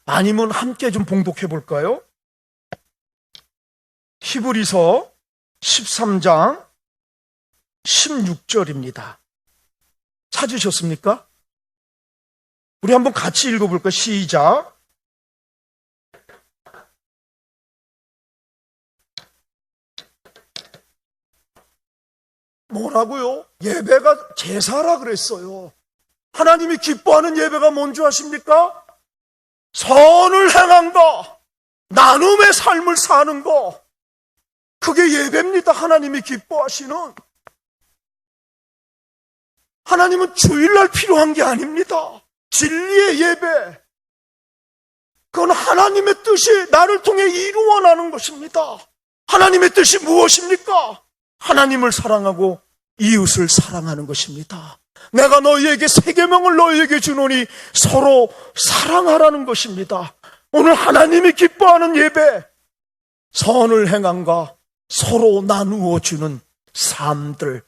아니면 함께 좀 봉독해 볼까요? 히브리서 13장 16절입니다. 찾으셨습니까? 우리 한번 같이 읽어볼까요? 시작. 뭐라고요? 예배가 제사라 그랬어요. 하나님이 기뻐하는 예배가 뭔지 아십니까? 선을 행한 거, 나눔의 삶을 사는 거, 그게 예배입니다. 하나님이 기뻐하시는. 하나님은 주일날 필요한 게 아닙니다. 진리의 예배, 그건 하나님의 뜻이 나를 통해 이루어나는 것입니다. 하나님의 뜻이 무엇입니까? 하나님을 사랑하고 이웃을 사랑하는 것입니다. 내가 너희에게 새 계명을 너희에게 주노니 서로 사랑하라는 것입니다. 오늘 하나님이 기뻐하는 예배, 선을 행함과 서로 나누어 주는 삶들,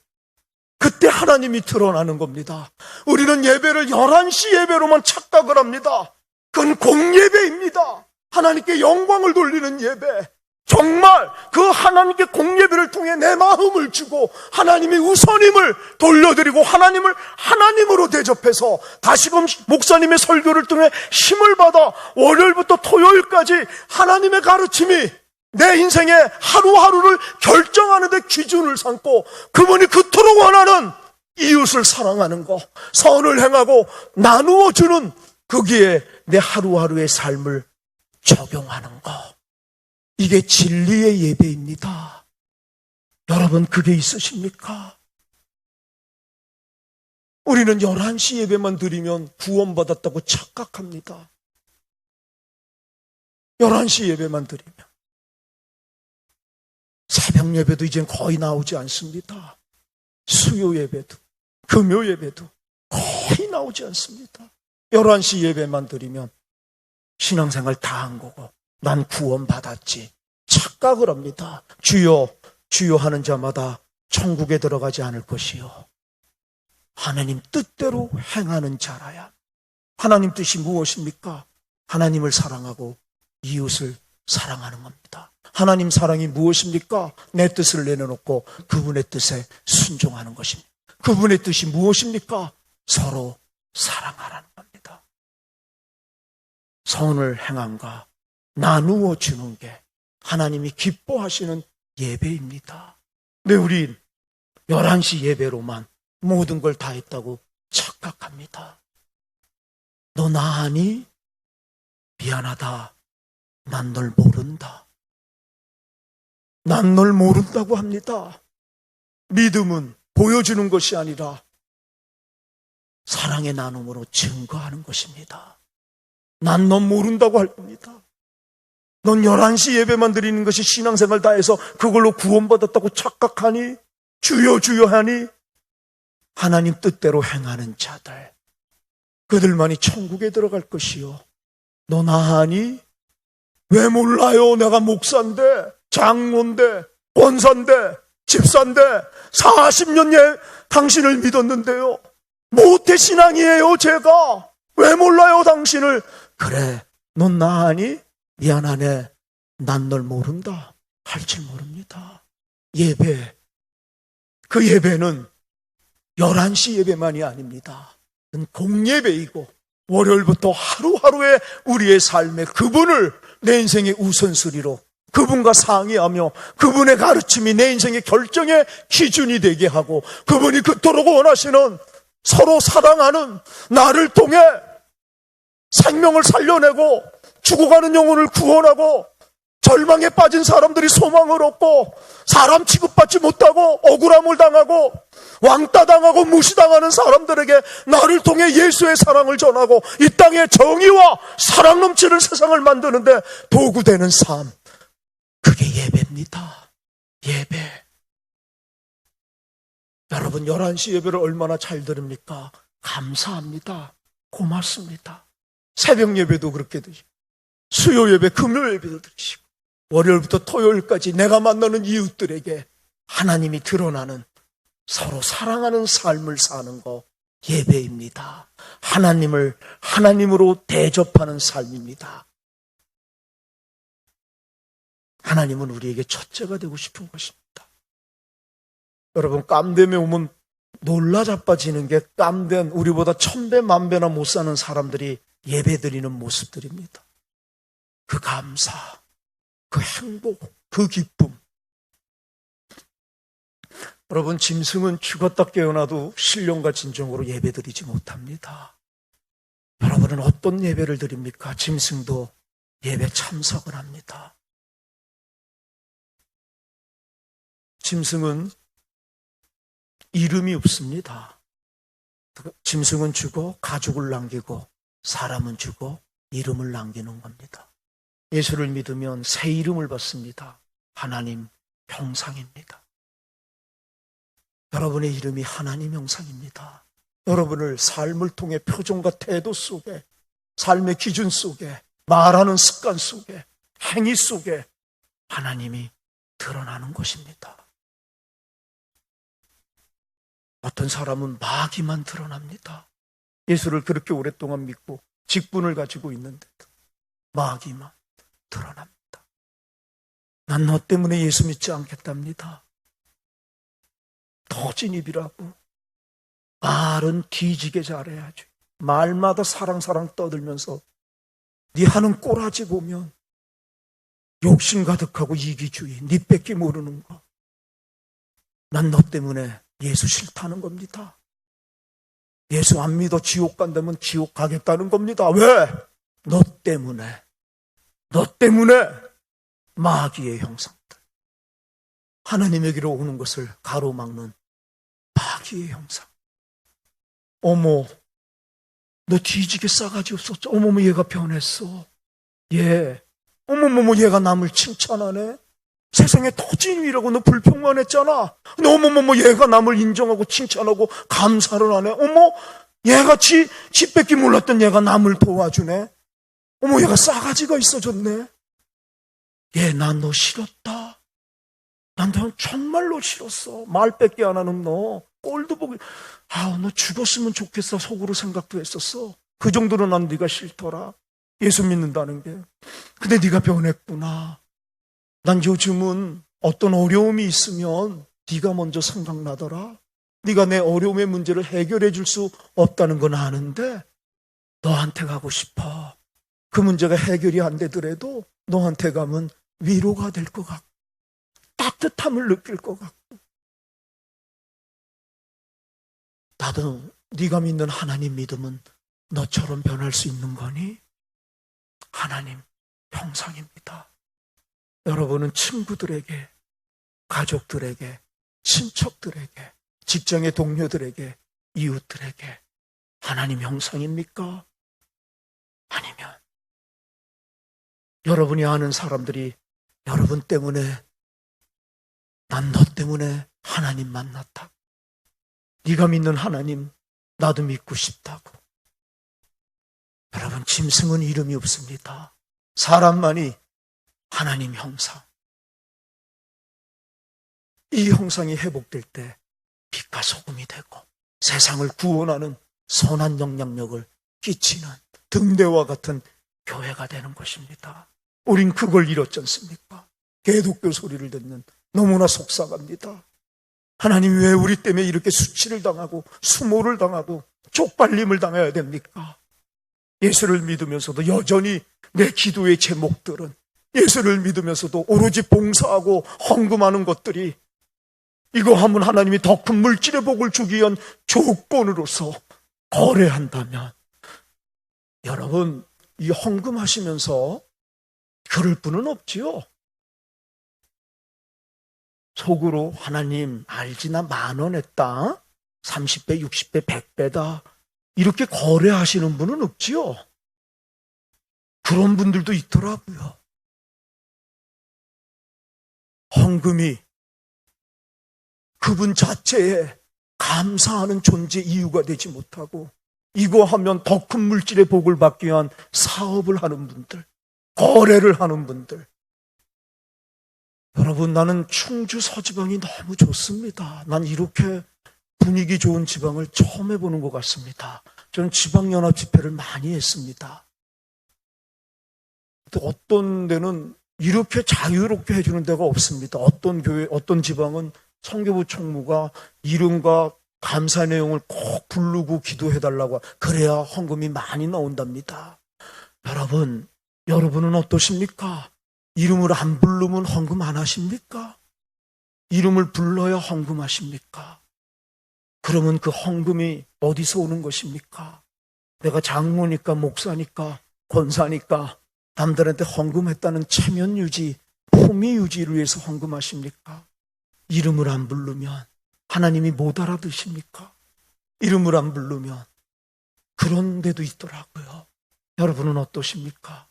그때 하나님이 드러나는 겁니다. 우리는 예배를 11시 예배로만 착각을 합니다. 그건 공예배입니다. 하나님께 영광을 돌리는 예배. 정말 그 하나님께 공예배를 통해 내 마음을 주고 하나님이 우선임을 돌려드리고 하나님을 하나님으로 대접해서 다시금 목사님의 설교를 통해 힘을 받아 월요일부터 토요일까지 하나님의 가르침이 내 인생의 하루하루를 결정하는 데 기준을 삼고, 그분이 그토록 원하는 이웃을 사랑하는 거, 선을 행하고 나누어 주는, 거기에 내 하루하루의 삶을 적용하는 거, 이게 진리의 예배입니다. 여러분, 그게 있으십니까? 우리는 11시 예배만 드리면 구원받았다고 착각합니다. 11시 예배만 드리면. 새벽 예배도 이젠 거의 나오지 않습니다. 수요 예배도, 금요 예배도 거의 나오지 않습니다. 11시 예배만 드리면 신앙생활 다 한 거고 난 구원받았지 착각을 합니다. 주여 주여 하는 자마다 천국에 들어가지 않을 것이요 하나님 뜻대로 행하는 자라야. 하나님 뜻이 무엇입니까? 하나님을 사랑하고 이웃을 사랑하는 겁니다. 하나님 사랑이 무엇입니까? 내 뜻을 내려놓고 그분의 뜻에 순종하는 것입니다. 그분의 뜻이 무엇입니까? 서로 사랑하라는 겁니다. 선을 행함과 나누어 주는 게 하나님이 기뻐하시는 예배입니다. 근데 우린 11시 예배로만 모든 걸 다 했다고 착각합니다. 너 나 아니? 미안하다. 난 널 모른다. 난 널 모른다고 합니다. 믿음은 보여주는 것이 아니라 사랑의 나눔으로 증거하는 것입니다. 난 넌 모른다고 할 겁니다. 넌 11시 예배만 드리는 것이 신앙생활 다 해서 그걸로 구원받았다고 착각하니? 주여 주여 하니? 하나님 뜻대로 행하는 자들, 그들만이 천국에 들어갈 것이요. 너 나 아니? 왜 몰라요? 내가 목사인데, 장로인데, 권사인데, 집사인데 40년 당신을 믿었는데요. 모태 신앙이에요 제가. 왜 몰라요 당신을? 그래, 넌 나 아니? 미안하네. 난 널 모른다. 할 줄 모릅니다. 예배, 그 예배는 11시 예배만이 아닙니다. 공예배이고 월요일부터 하루하루의 우리의 삶에 그분을 내 인생의 우선순위로, 그분과 상의하며 그분의 가르침이 내 인생의 결정의 기준이 되게 하고, 그분이 그토록 원하시는 서로 사랑하는, 나를 통해 생명을 살려내고 죽어가는 영혼을 구원하고 절망에 빠진 사람들이 소망을 얻고 사람 취급받지 못하고 억울함을 당하고 왕따 당하고 무시당하는 사람들에게 나를 통해 예수의 사랑을 전하고 이 땅에 정의와 사랑 넘치는 세상을 만드는데 도구되는 삶, 그게 예배입니다. 예배. 여러분 11시 예배를 얼마나 잘 들읍니까? 감사합니다. 고맙습니다. 새벽 예배도 그렇게 드시고 수요 예배, 금요 예배도 드리시고 월요일부터 토요일까지 내가 만나는 이웃들에게 하나님이 드러나는 서로 사랑하는 삶을 사는 거 예배입니다. 하나님을 하나님으로 대접하는 삶입니다. 하나님은 우리에게 첫째가 되고 싶은 것입니다. 여러분 깜됨에 오면 놀라 자빠지는 게, 깜된 우리보다 1000배 만배나 못 사는 사람들이 예배드리는 모습들입니다. 그 감사, 그 행복, 그 기쁨. 여러분 짐승은 죽었다 깨어나도 신령과 진정으로 예배드리지 못합니다. 여러분은 어떤 예배를 드립니까? 짐승도 예배 참석을 합니다. 짐승은 이름이 없습니다. 짐승은 죽어 가죽을 남기고 사람은 죽어 이름을 남기는 겁니다. 예수를 믿으면 새 이름을 받습니다. 하나님 형상입니다. 여러분의 이름이 하나님 형상입니다. 여러분을 삶을 통해 표정과 태도 속에, 삶의 기준 속에, 말하는 습관 속에, 행위 속에 하나님이 드러나는 것입니다. 어떤 사람은 마귀만 드러납니다. 예수를 그렇게 오랫동안 믿고 직분을 가지고 있는데도 마귀만 드러납니다. 난 너 때문에 예수 믿지 않겠답니다. 터진 입이라고. 말은 뒤지게 잘해야지. 말마다 사랑 떠들면서 네 하는 꼬라지 보면 욕심 가득하고 이기주의, 네 뺏기 모르는 거. 난 너 때문에 예수 싫다는 겁니다. 예수 안 믿어 지옥 간다면 지옥 가겠다는 겁니다. 왜? 너 때문에 마귀의 형상들, 하나님에게로 오는 것을 가로막는 마귀의 형상. 어머, 너 뒤지게 싸가지 없었죠? 어머머, 얘가 변했어. 어머머머, 얘가 남을 칭찬하네. 세상에 터진이라고 너 불평만 했잖아. 근데 어머머머, 얘가 남을 인정하고 칭찬하고 감사를 하네. 어머, 얘가 지 뺏기 몰랐던 얘가 남을 도와주네. 어머, 얘가 싸가지가 있어졌네. 난 너 싫었다. 난 너 정말로 싫었어. 말 뺏기 안 하는 너. 꼴도 보기, 너 죽었으면 좋겠어. 속으로 생각도 했었어. 그 정도로 난 네가 싫더라. 예수 믿는다는 게. 근데 네가 변했구나. 난 요즘은 어떤 어려움이 있으면 네가 먼저 생각나더라. 네가 내 어려움의 문제를 해결해 줄 수 없다는 건 아는데 너한테 가고 싶어. 그 문제가 해결이 안 되더라도 너한테 가면 위로가 될 것 같고 따뜻함을 느낄 것 같고, 나도 네가 믿는 하나님 믿으면 너처럼 변할 수 있는 거니? 하나님 형상입니다. 여러분은 친구들에게, 가족들에게, 친척들에게, 직장의 동료들에게, 이웃들에게 하나님 형상입니까? 아니면 여러분이 아는 사람들이 여러분 때문에, 난 너 때문에 하나님 만났다고, 네가 믿는 하나님 나도 믿고 싶다고. 여러분, 짐승은 이름이 없습니다. 사람만이 하나님 형상, 이 형상이 회복될 때 빛과 소금이 되고 세상을 구원하는 선한 영향력을 끼치는 등대와 같은 교회가 되는 것입니다. 우린 그걸 잃었지 않습니까? 개독교 소리를 듣는, 너무나 속상합니다. 하나님, 왜 우리 때문에 이렇게 수치를 당하고 수모를 당하고 쪽팔림을 당해야 됩니까? 예수를 믿으면서도 여전히 내 기도의 제목들은, 예수를 믿으면서도 오로지 봉사하고 헌금하는 것들이, 이거 하면 하나님이 더 큰 물질의 복을 주기 위한 조건으로서 거래한다면, 여러분, 이 헌금하시면서 그럴 분은 없지요. 속으로 하나님 알지, 나 10,000원 했다, 30배, 60배, 100배다, 이렇게 거래하시는 분은 없지요. 그런 분들도 있더라고요. 헌금이 그분 자체에 감사하는 존재 이유가 되지 못하고, 이거 하면 더 큰 물질의 복을 받기 위한 사업을 하는 분들, 거래를 하는 분들. 여러분, 나는 충주 서지방이 너무 좋습니다. 난 이렇게 분위기 좋은 지방을 처음 해보는 것 같습니다. 저는 지방연합 집회를 많이 했습니다. 또 어떤 데는 이렇게 자유롭게 해주는 데가 없습니다. 어떤 교회, 어떤 지방은 성교부 총무가 이름과 감사 내용을 꼭 부르고 기도해달라고, 그래야 헌금이 많이 나온답니다. 여러분은 어떠십니까? 이름을 안 부르면 헌금 안 하십니까? 이름을 불러야 헌금하십니까? 그러면 그 헌금이 어디서 오는 것입니까? 내가 장로니까, 목사니까, 권사니까 남들한테 헌금했다는 체면 유지, 품위 유지를 위해서 헌금하십니까? 이름을 안 부르면 하나님이 못 알아듣습니까? 이름을 안 부르면. 그런 데도 있더라고요. 여러분은 어떠십니까?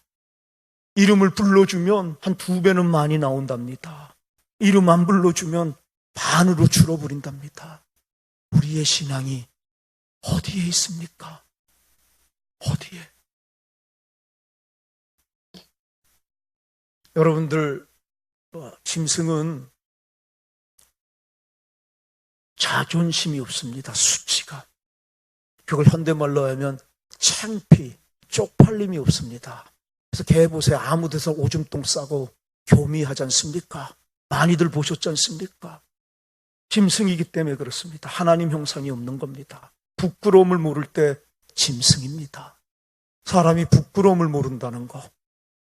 이름을 불러주면 한 2배는 많이 나온답니다. 이름 안 불러주면 반으로 줄어버린답니다. 우리의 신앙이 어디에 있습니까? 어디에? 여러분들, 짐승은 자존심이 없습니다. 수치가. 그걸 현대말로 하면 창피, 쪽팔림이 없습니다. 그래서 개 보세요. 아무 데서 오줌똥 싸고 교미하지 않습니까? 많이들 보셨지 않습니까? 짐승이기 때문에 그렇습니다. 하나님 형상이 없는 겁니다. 부끄러움을 모를 때 짐승입니다. 사람이 부끄러움을 모른다는 거,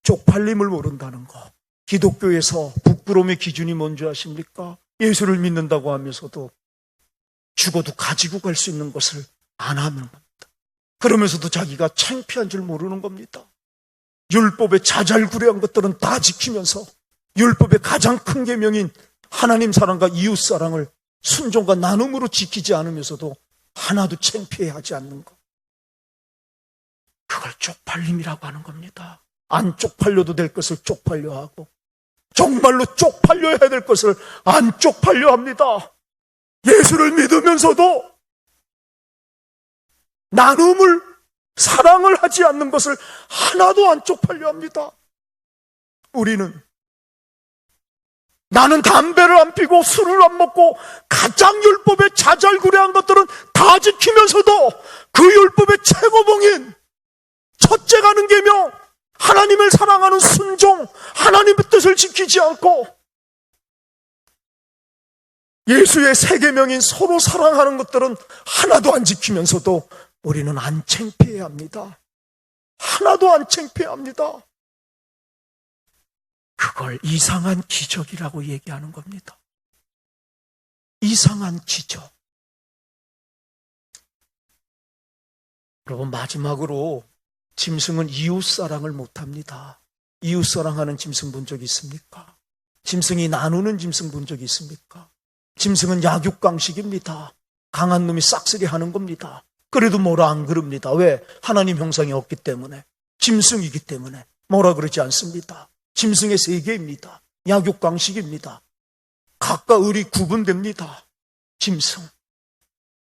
쪽팔림을 모른다는 거. 기독교에서 부끄러움의 기준이 뭔지 아십니까? 예수를 믿는다고 하면서도 죽어도 가지고 갈 수 있는 것을 안 하는 겁니다. 그러면서도 자기가 창피한 줄 모르는 겁니다. 율법의 자잘구레한 것들은 다 지키면서 율법의 가장 큰 계명인 하나님 사랑과 이웃 사랑을 순종과 나눔으로 지키지 않으면서도 하나도 창피해하지 않는 것. 그걸 쪽팔림이라고 하는 겁니다. 안 쪽팔려도 될 것을 쪽팔려 하고, 정말로 쪽팔려야 될 것을 안 쪽팔려 합니다. 예수를 믿으면서도 나눔을, 사랑을 하지 않는 것을 하나도 안 쪽팔려 합니다. 우리는, 나는 담배를 안 피고 술을 안 먹고 가장 율법의 자잘구레한 것들은 다 지키면서도 그 율법의 최고봉인 첫째 가는 계명, 하나님을 사랑하는 순종, 하나님의 뜻을 지키지 않고 예수의 세 계명인 서로 사랑하는 것들은 하나도 안 지키면서도 우리는 안 창피해야 합니다. 하나도 안 창피합니다. 그걸 이상한 기적이라고 얘기하는 겁니다. 이상한 기적. 여러분, 마지막으로 짐승은 이웃사랑을 못합니다. 이웃사랑하는 짐승 본 적 있습니까? 짐승이 나누는 짐승 본 적 있습니까? 짐승은 약육강식입니다. 강한 놈이 싹쓸이 하는 겁니다. 그래도 뭐라 안 그럽니다. 왜? 하나님 형상이 없기 때문에. 짐승이기 때문에 뭐라 그러지 않습니다. 짐승의 세계입니다. 약육강식입니다. 각과 을이 구분됩니다. 짐승.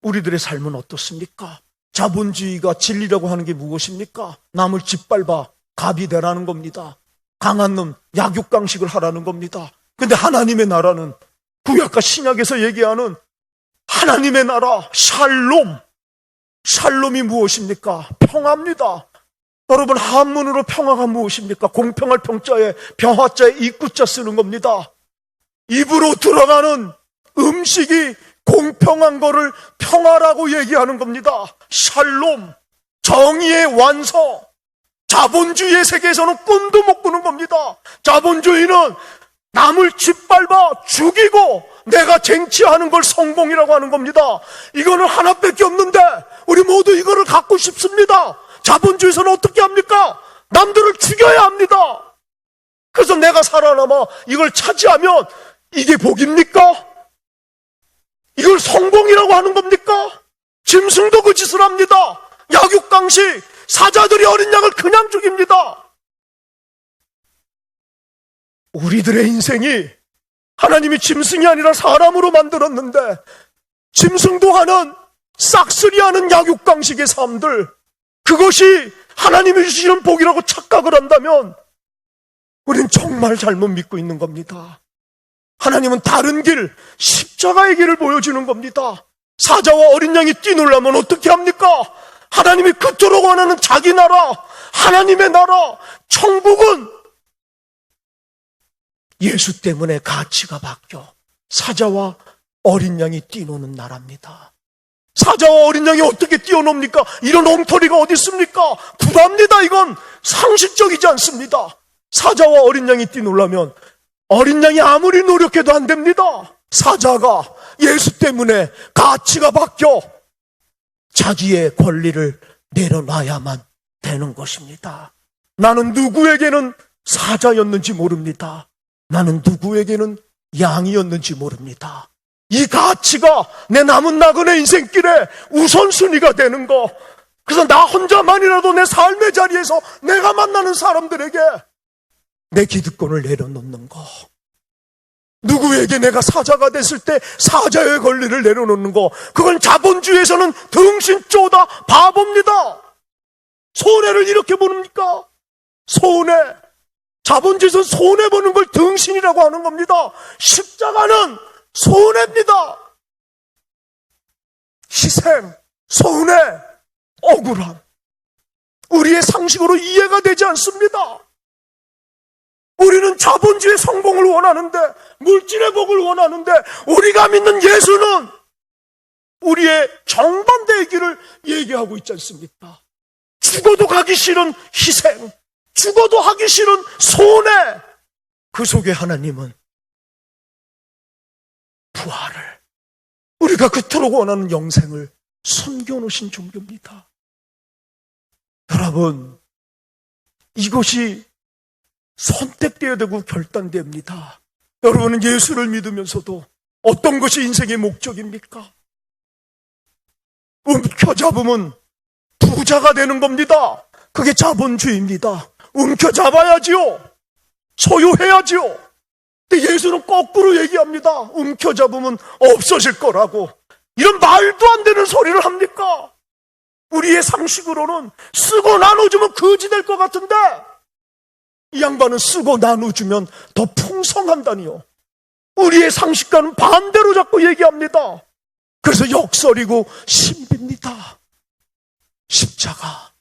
우리들의 삶은 어떻습니까? 자본주의가 진리라고 하는 게 무엇입니까? 남을 짓밟아 갑이 되라는 겁니다. 강한 놈 약육강식을 하라는 겁니다. 근데 하나님의 나라는 구약과 신약에서 얘기하는 하나님의 나라 샬롬. 샬롬이 무엇입니까? 평화입니다. 여러분, 한문으로 평화가 무엇입니까? 공평할 평자에 평화자에 입구자 쓰는 겁니다. 입으로 들어가는 음식이 공평한 거를 평화라고 얘기하는 겁니다. 샬롬, 정의의 완성. 자본주의의 세계에서는 꿈도 못 꾸는 겁니다. 자본주의는 남을 짓밟아 죽이고 내가 쟁취하는 걸 성공이라고 하는 겁니다. 이거는 하나밖에 없는데 우리 모두 이거를 갖고 싶습니다. 자본주의에서는 어떻게 합니까? 남들을 죽여야 합니다. 그래서 내가 살아남아 이걸 차지하면 이게 복입니까? 이걸 성공이라고 하는 겁니까? 짐승도 그 짓을 합니다. 약육강식, 사자들이 어린 양을 그냥 죽입니다. 우리들의 인생이 하나님이 짐승이 아니라 사람으로 만들었는데 짐승도 하는 싹쓸이하는 약육강식의 삶들, 그것이 하나님이 주시는 복이라고 착각을 한다면 우린 정말 잘못 믿고 있는 겁니다. 하나님은 다른 길, 십자가의 길을 보여주는 겁니다. 사자와 어린 양이 뛰놀라면 어떻게 합니까? 하나님이 그토록 원하는 자기 나라, 하나님의 나라, 천국은 예수 때문에 가치가 바뀌어 사자와 어린 양이 뛰노는 나라입니다. 사자와 어린 양이 어떻게 뛰어놉니까? 이런 엉터리가 어디 있습니까? 구랍니다. 이건 상식적이지 않습니다. 사자와 어린 양이 뛰놀라면 어린 양이 아무리 노력해도 안 됩니다. 사자가 예수 때문에 가치가 바뀌어 자기의 권리를 내려놔야만 되는 것입니다. 나는 누구에게는 사자였는지 모릅니다. 나는 누구에게는 양이었는지 모릅니다. 이 가치가 내 남은 나그네 인생길에 우선순위가 되는 거. 그래서 나 혼자만이라도 내 삶의 자리에서 내가 만나는 사람들에게 내 기득권을 내려놓는 거. 누구에게 내가 사자가 됐을 때 사자의 권리를 내려놓는 거. 그건 자본주의에서는 등신 쪼다 바보입니다. 손해를 이렇게 보십니까? 손해. 자본주의에서는 손해보는 걸 등신이라고 하는 겁니다. 십자가는 손해입니다. 희생, 손해, 억울함. 우리의 상식으로 이해가 되지 않습니다. 우리는 자본주의 성공을 원하는데, 물질의 복을 원하는데, 우리가 믿는 예수는 우리의 정반대의 길을 얘기하고 있지 않습니까? 죽어도 가기 싫은 희생, 죽어도 하기 싫은 손해. 그 속에 하나님은 부활을, 우리가 그토록 원하는 영생을 숨겨놓으신 종교입니다. 여러분, 이것이 선택되어야 되고 결단됩니다. 여러분은 예수를 믿으면서도 어떤 것이 인생의 목적입니까? 움켜잡으면 부자가 되는 겁니다. 그게 자본주의입니다. 움켜잡아야지요. 소유해야지요. 근데 예수는 거꾸로 얘기합니다. 움켜잡으면 없어질 거라고. 이런 말도 안 되는 소리를 합니까? 우리의 상식으로는 쓰고 나눠주면 거지 될 것 같은데 이 양반은 쓰고 나눠주면 더 풍성한다니요. 우리의 상식과는 반대로 자꾸 얘기합니다. 그래서 역설이고 신비입니다. 십자가,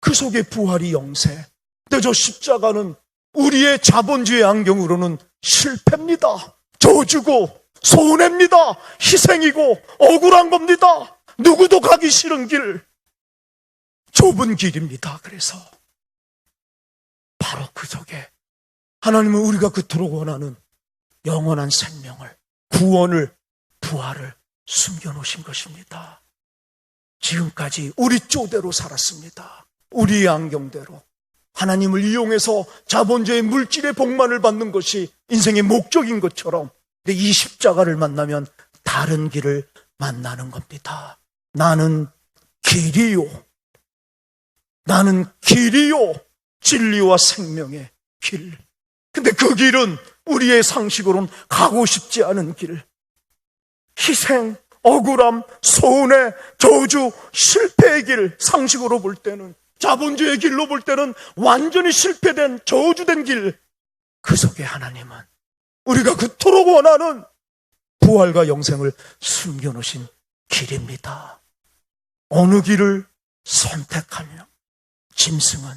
그 속에 부활이 영세. 근데 저 십자가는 우리의 자본주의 안경으로는 실패입니다. 저주고 손해입니다. 희생이고 억울한 겁니다. 누구도 가기 싫은 길, 좁은 길입니다. 그래서 바로 그 속에 하나님은 우리가 그토록 원하는 영원한 생명을, 구원을, 부활을 숨겨놓으신 것입니다. 지금까지 우리 쪼대로 살았습니다. 우리의 안경대로 하나님을 이용해서 자본주의 물질의 복만을 받는 것이 인생의 목적인 것처럼, 근데 이 십자가를 만나면 다른 길을 만나는 겁니다. 나는 길이요, 나는 길이요, 진리와 생명의 길. 근데 그 길은 우리의 상식으로는 가고 싶지 않은 길. 희생, 억울함, 손해, 저주, 실패의 길, 상식으로 볼 때는, 자본주의 길로 볼 때는 완전히 실패된, 저주된 길. 그 속에 하나님은 우리가 그토록 원하는 부활과 영생을 숨겨놓으신 길입니다. 어느 길을 선택하며 짐승은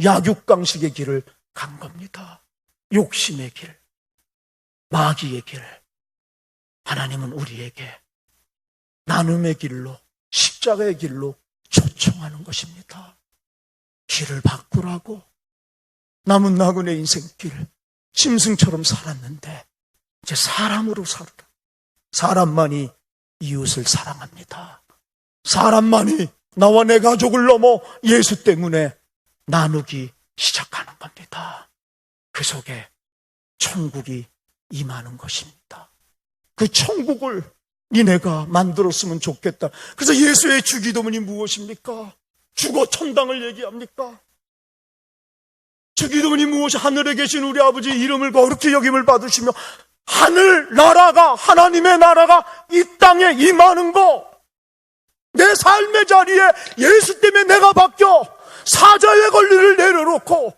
약육강식의 길을 간 겁니다. 욕심의 길, 마귀의 길. 하나님은 우리에게 나눔의 길로, 십자가의 길로 초청하는 것입니다. 길을 바꾸라고. 남은 나그네 인생길, 짐승처럼 살았는데 이제 사람으로 살으라. 사람만이 이웃을 사랑합니다. 사람만이 나와 내 가족을 넘어 예수 때문에 나누기 시작하는 겁니다. 그 속에 천국이 임하는 것입니다. 그 천국을 니네가 만들었으면 좋겠다. 그래서 예수의 주기도문이 무엇입니까? 죽어 천당을 얘기합니까? 주기도문이 무엇이? 하늘에 계신 우리 아버지 이름을 거룩히 여김을 받으시며 하늘 나라가, 하나님의 나라가 이 땅에 임하는 거. 내 삶의 자리에 예수 때문에 내가 바뀌어 사자의 권리를 내려놓고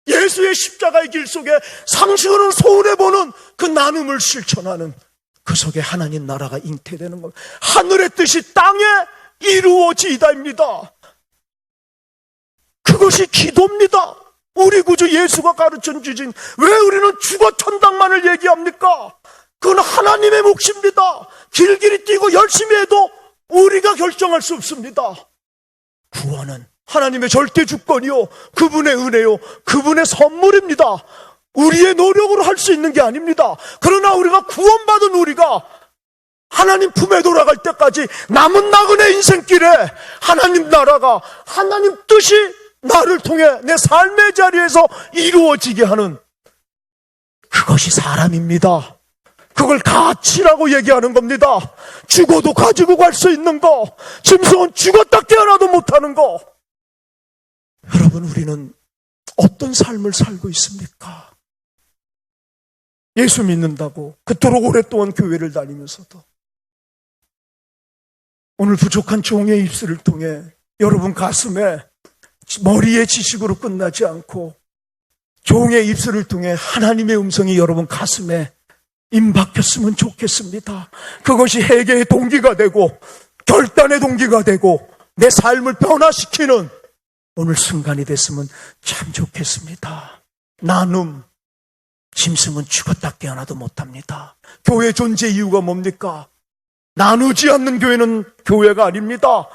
예수의 십자가의 길 속에 상식으로는 손해보는 그 나눔을 실천하는, 그 속에 하나님 나라가 잉태되는 겁니다. 하늘의 뜻이 땅에 이루어지이다입니다. 그것이 기도입니다. 우리 구주 예수가 가르쳐 주신, 왜 우리는 죽어 천당만을 얘기합니까? 그건 하나님의 몫입니다. 길길이 뛰고 열심히 해도 우리가 결정할 수 없습니다. 구원은 하나님의 절대 주권이요, 그분의 은혜요, 그분의 선물입니다. 우리의 노력으로 할 수 있는 게 아닙니다. 그러나 우리가 구원받은 우리가 하나님 품에 돌아갈 때까지 남은 나그네 인생길에 하나님 나라가, 하나님 뜻이 나를 통해 내 삶의 자리에서 이루어지게 하는, 그것이 사람입니다. 그걸 가치라고 얘기하는 겁니다. 죽어도 가지고 갈 수 있는 거, 짐승은 죽었다 깨어나도 못하는 거. 여러분, 우리는 어떤 삶을 살고 있습니까? 예수 믿는다고 그토록 오랫동안 교회를 다니면서도 오늘 부족한 종의 입술을 통해 여러분 가슴에, 머리의 지식으로 끝나지 않고 종의 입술을 통해 하나님의 음성이 여러분 가슴에 임박혔으면 좋겠습니다. 그것이 회개의 동기가 되고 결단의 동기가 되고 내 삶을 변화시키는 오늘 순간이 됐으면 참 좋겠습니다. 나눔, 짐승은 죽었다 깨어나도 못합니다. 교회 존재 이유가 뭡니까? 나누지 않는 교회는 교회가 아닙니다.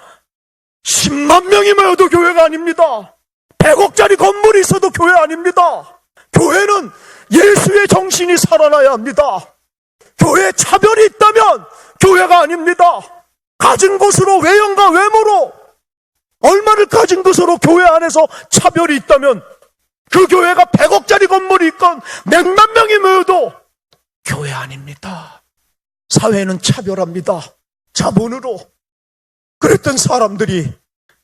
10만 명이 모여도 교회가 아닙니다. 100억짜리 건물이 있어도 교회 아닙니다. 교회는 예수의 정신이 살아나야 합니다. 교회에 차별이 있다면 교회가 아닙니다. 가진 것으로, 외형과 외모로, 얼마를 가진 것으로 교회 안에서 차별이 있다면 그 교회가 100억짜리 건물이 있건 100만 명이 모여도 교회 아닙니다. 사회는 차별합니다. 자본으로. 그랬던 사람들이,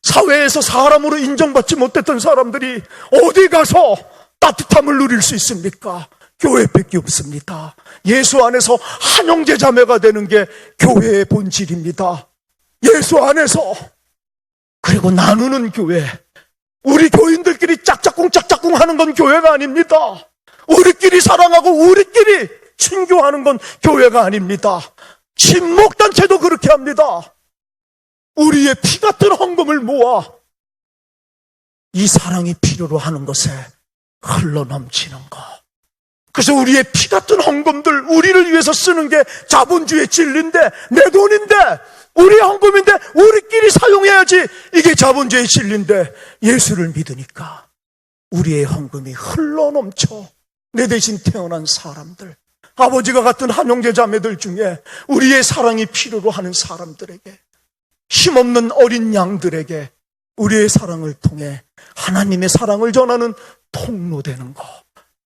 사회에서 사람으로 인정받지 못했던 사람들이 어디 가서 따뜻함을 누릴 수 있습니까? 교회밖에 없습니다. 예수 안에서 한 형제 자매가 되는 게 교회의 본질입니다. 예수 안에서. 그리고 나누는 교회. 우리 교인들끼리 짝짝꿍 하는 건 교회가 아닙니다. 우리끼리 사랑하고 우리끼리 친교하는 건 교회가 아닙니다. 친목단체도 그렇게 합니다. 우리의 피 같은 헌금을 모아 이 사랑이 필요로 하는 것에 흘러 넘치는 것. 그래서 우리의 피 같은 헌금들, 우리를 위해서 쓰는 게 자본주의의 진리인데, 내 돈인데, 우리의 헌금인데 우리끼리 사용해야지, 이게 자본주의의 진리인데 예수를 믿으니까 우리의 헌금이 흘러넘쳐 내 대신 태어난 사람들, 아버지가 같은 한형제 자매들 중에 우리의 사랑이 필요로 하는 사람들에게, 힘없는 어린 양들에게 우리의 사랑을 통해 하나님의 사랑을 전하는 통로 되는 것,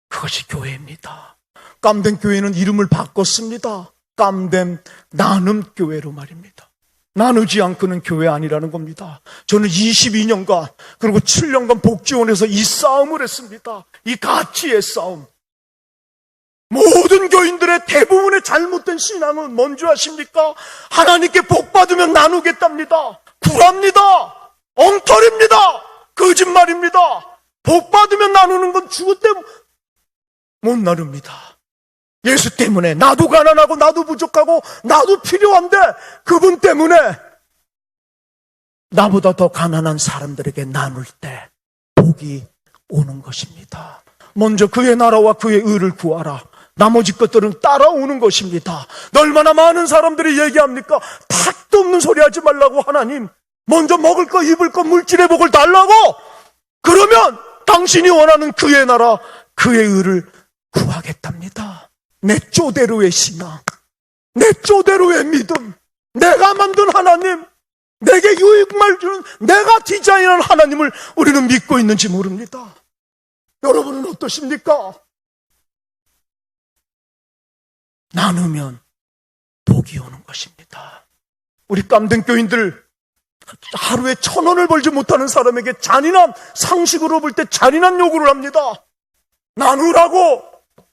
그것이 교회입니다. 깜된 교회는 이름을 바꿨습니다. 깜된 나눔교회로 말입니다. 나누지 않고는 교회 아니라는 겁니다. 저는 22년간 그리고 7년간 복지원에서 이 싸움을 했습니다. 이 가치의 싸움. 모든 교인들의 대부분의 잘못된 신앙은 뭔지 아십니까? 하나님께 복 받으면 나누겠답니다. 구랍니다. 엉터리입니다. 거짓말입니다. 복 받으면 나누는 건 죽을 때 못 나눕니다. 예수 때문에 나도 가난하고 나도 부족하고 나도 필요한데 그분 때문에 나보다 더 가난한 사람들에게 나눌 때 복이 오는 것입니다. 먼저 그의 나라와 그의 의를 구하라. 나머지 것들은 따라오는 것입니다. 얼마나 많은 사람들이 얘기합니까? 택도 없는 소리 하지 말라고. 하나님 먼저 먹을 거 입을 거 물질의 복을 달라고. 그러면 당신이 원하는 그의 나라 그의 의를 구하겠답니다. 내 쪼대로의 신앙, 내 쪼대로의 믿음, 내가 만든 하나님, 내게 유익만 주는, 내가 디자인한 하나님을 우리는 믿고 있는지 모릅니다. 여러분은 어떠십니까? 나누면 복이 오는 것입니다. 우리 깜된 교인들, 하루에 1,000원을 벌지 못하는 사람에게 잔인한, 상식으로 볼 때 잔인한 요구를 합니다. 나누라고,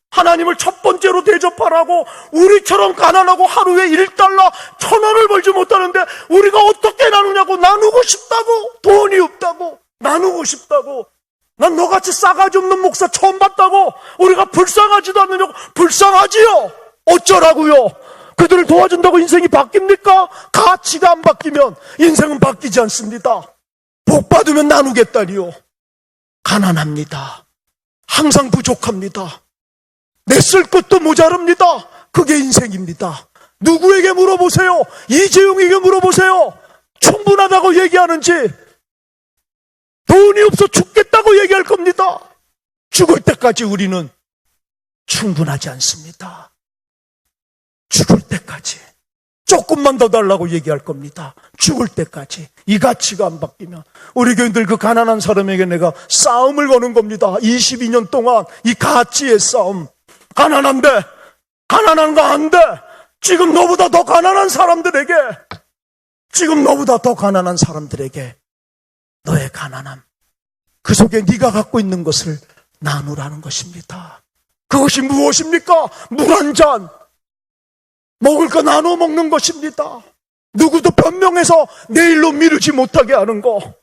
하나님을 첫 번째로 대접하라고. 우리처럼 가난하고 하루에 1달러 1,000원을 벌지 못하는데 우리가 어떻게 나누냐고. 나누고 싶다고. 돈이 없다고. 나누고 싶다고. 난 너같이 싸가지 없는 목사 처음 봤다고. 우리가 불쌍하지도 않느냐고. 불쌍하지요. 어쩌라고요. 그들을 도와준다고 인생이 바뀝니까? 가치가 안 바뀌면 인생은 바뀌지 않습니다. 복 받으면 나누겠다니요. 가난합니다. 항상 부족합니다. 냈을 것도 모자랍니다. 그게 인생입니다. 누구에게 물어보세요. 이재용에게 물어보세요. 충분하다고 얘기하는지, 돈이 없어 죽겠다고 얘기할 겁니다. 죽을 때까지 우리는 충분하지 않습니다. 죽을 때까지 조금만 더 달라고 얘기할 겁니다. 죽을 때까지. 이 가치가 안 바뀌면 우리 교인들, 그 가난한 사람에게 내가 싸움을 거는 겁니다. 22년 동안 이 가치의 싸움. 가난한데, 가난한 거 안 돼. 지금 너보다 더 가난한 사람들에게, 지금 너보다 더 가난한 사람들에게 너의 가난함, 그 속에 네가 갖고 있는 것을 나누라는 것입니다. 그것이 무엇입니까? 물 한 잔, 먹을 거 나눠 먹는 것입니다. 누구도 변명해서 내일로 미루지 못하게 하는 거.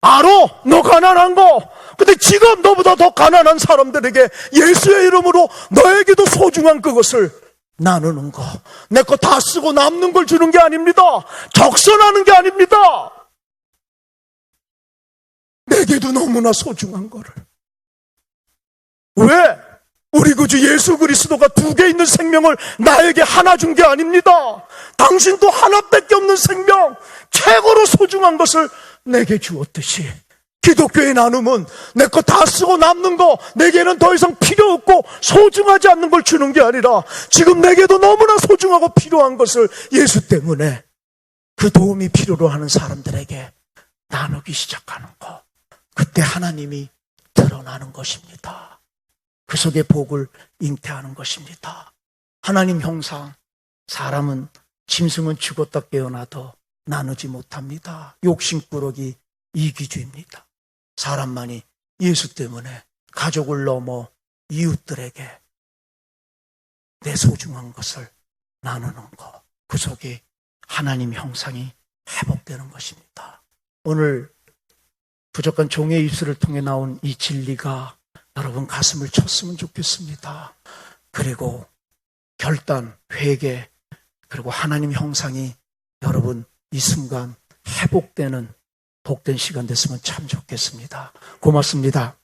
알아, 너 가난한 거. 근데 지금 너보다 더 가난한 사람들에게 예수의 이름으로 너에게도 소중한 그것을 나누는 거. 내 거 다 쓰고 남는 걸 주는 게 아닙니다. 적선하는 게 아닙니다. 내게도 너무나 소중한 거를. 왜? 우리 구주 예수 그리스도가 2개 있는 생명을 나에게 하나 준 게 아닙니다. 당신도 하나밖에 없는 생명, 최고로 소중한 것을 내게 주었듯이, 기독교의 나눔은 내 거 다 쓰고 남는 거, 내게는 더 이상 필요 없고 소중하지 않는 걸 주는 게 아니라 지금 내게도 너무나 소중하고 필요한 것을 예수 때문에 그 도움이 필요로 하는 사람들에게 나누기 시작하는 거. 그때 하나님이 드러나는 것입니다. 그 속에 복을 잉태하는 것입니다. 하나님 형상, 사람은, 짐승은 죽었다 깨어나도 나누지 못합니다. 욕심꾸러기 이기주의입니다. 사람만이 예수 때문에 가족을 넘어 이웃들에게 내 소중한 것을 나누는 것, 그 속에 하나님 형상이 회복되는 것입니다. 오늘 부족한 종의 입술을 통해 나온 이 진리가 여러분 가슴을 쳤으면 좋겠습니다. 그리고 결단, 회개, 그리고 하나님 형상이 여러분 이 순간 회복되는 복된 시간 됐으면 참 좋겠습니다. 고맙습니다.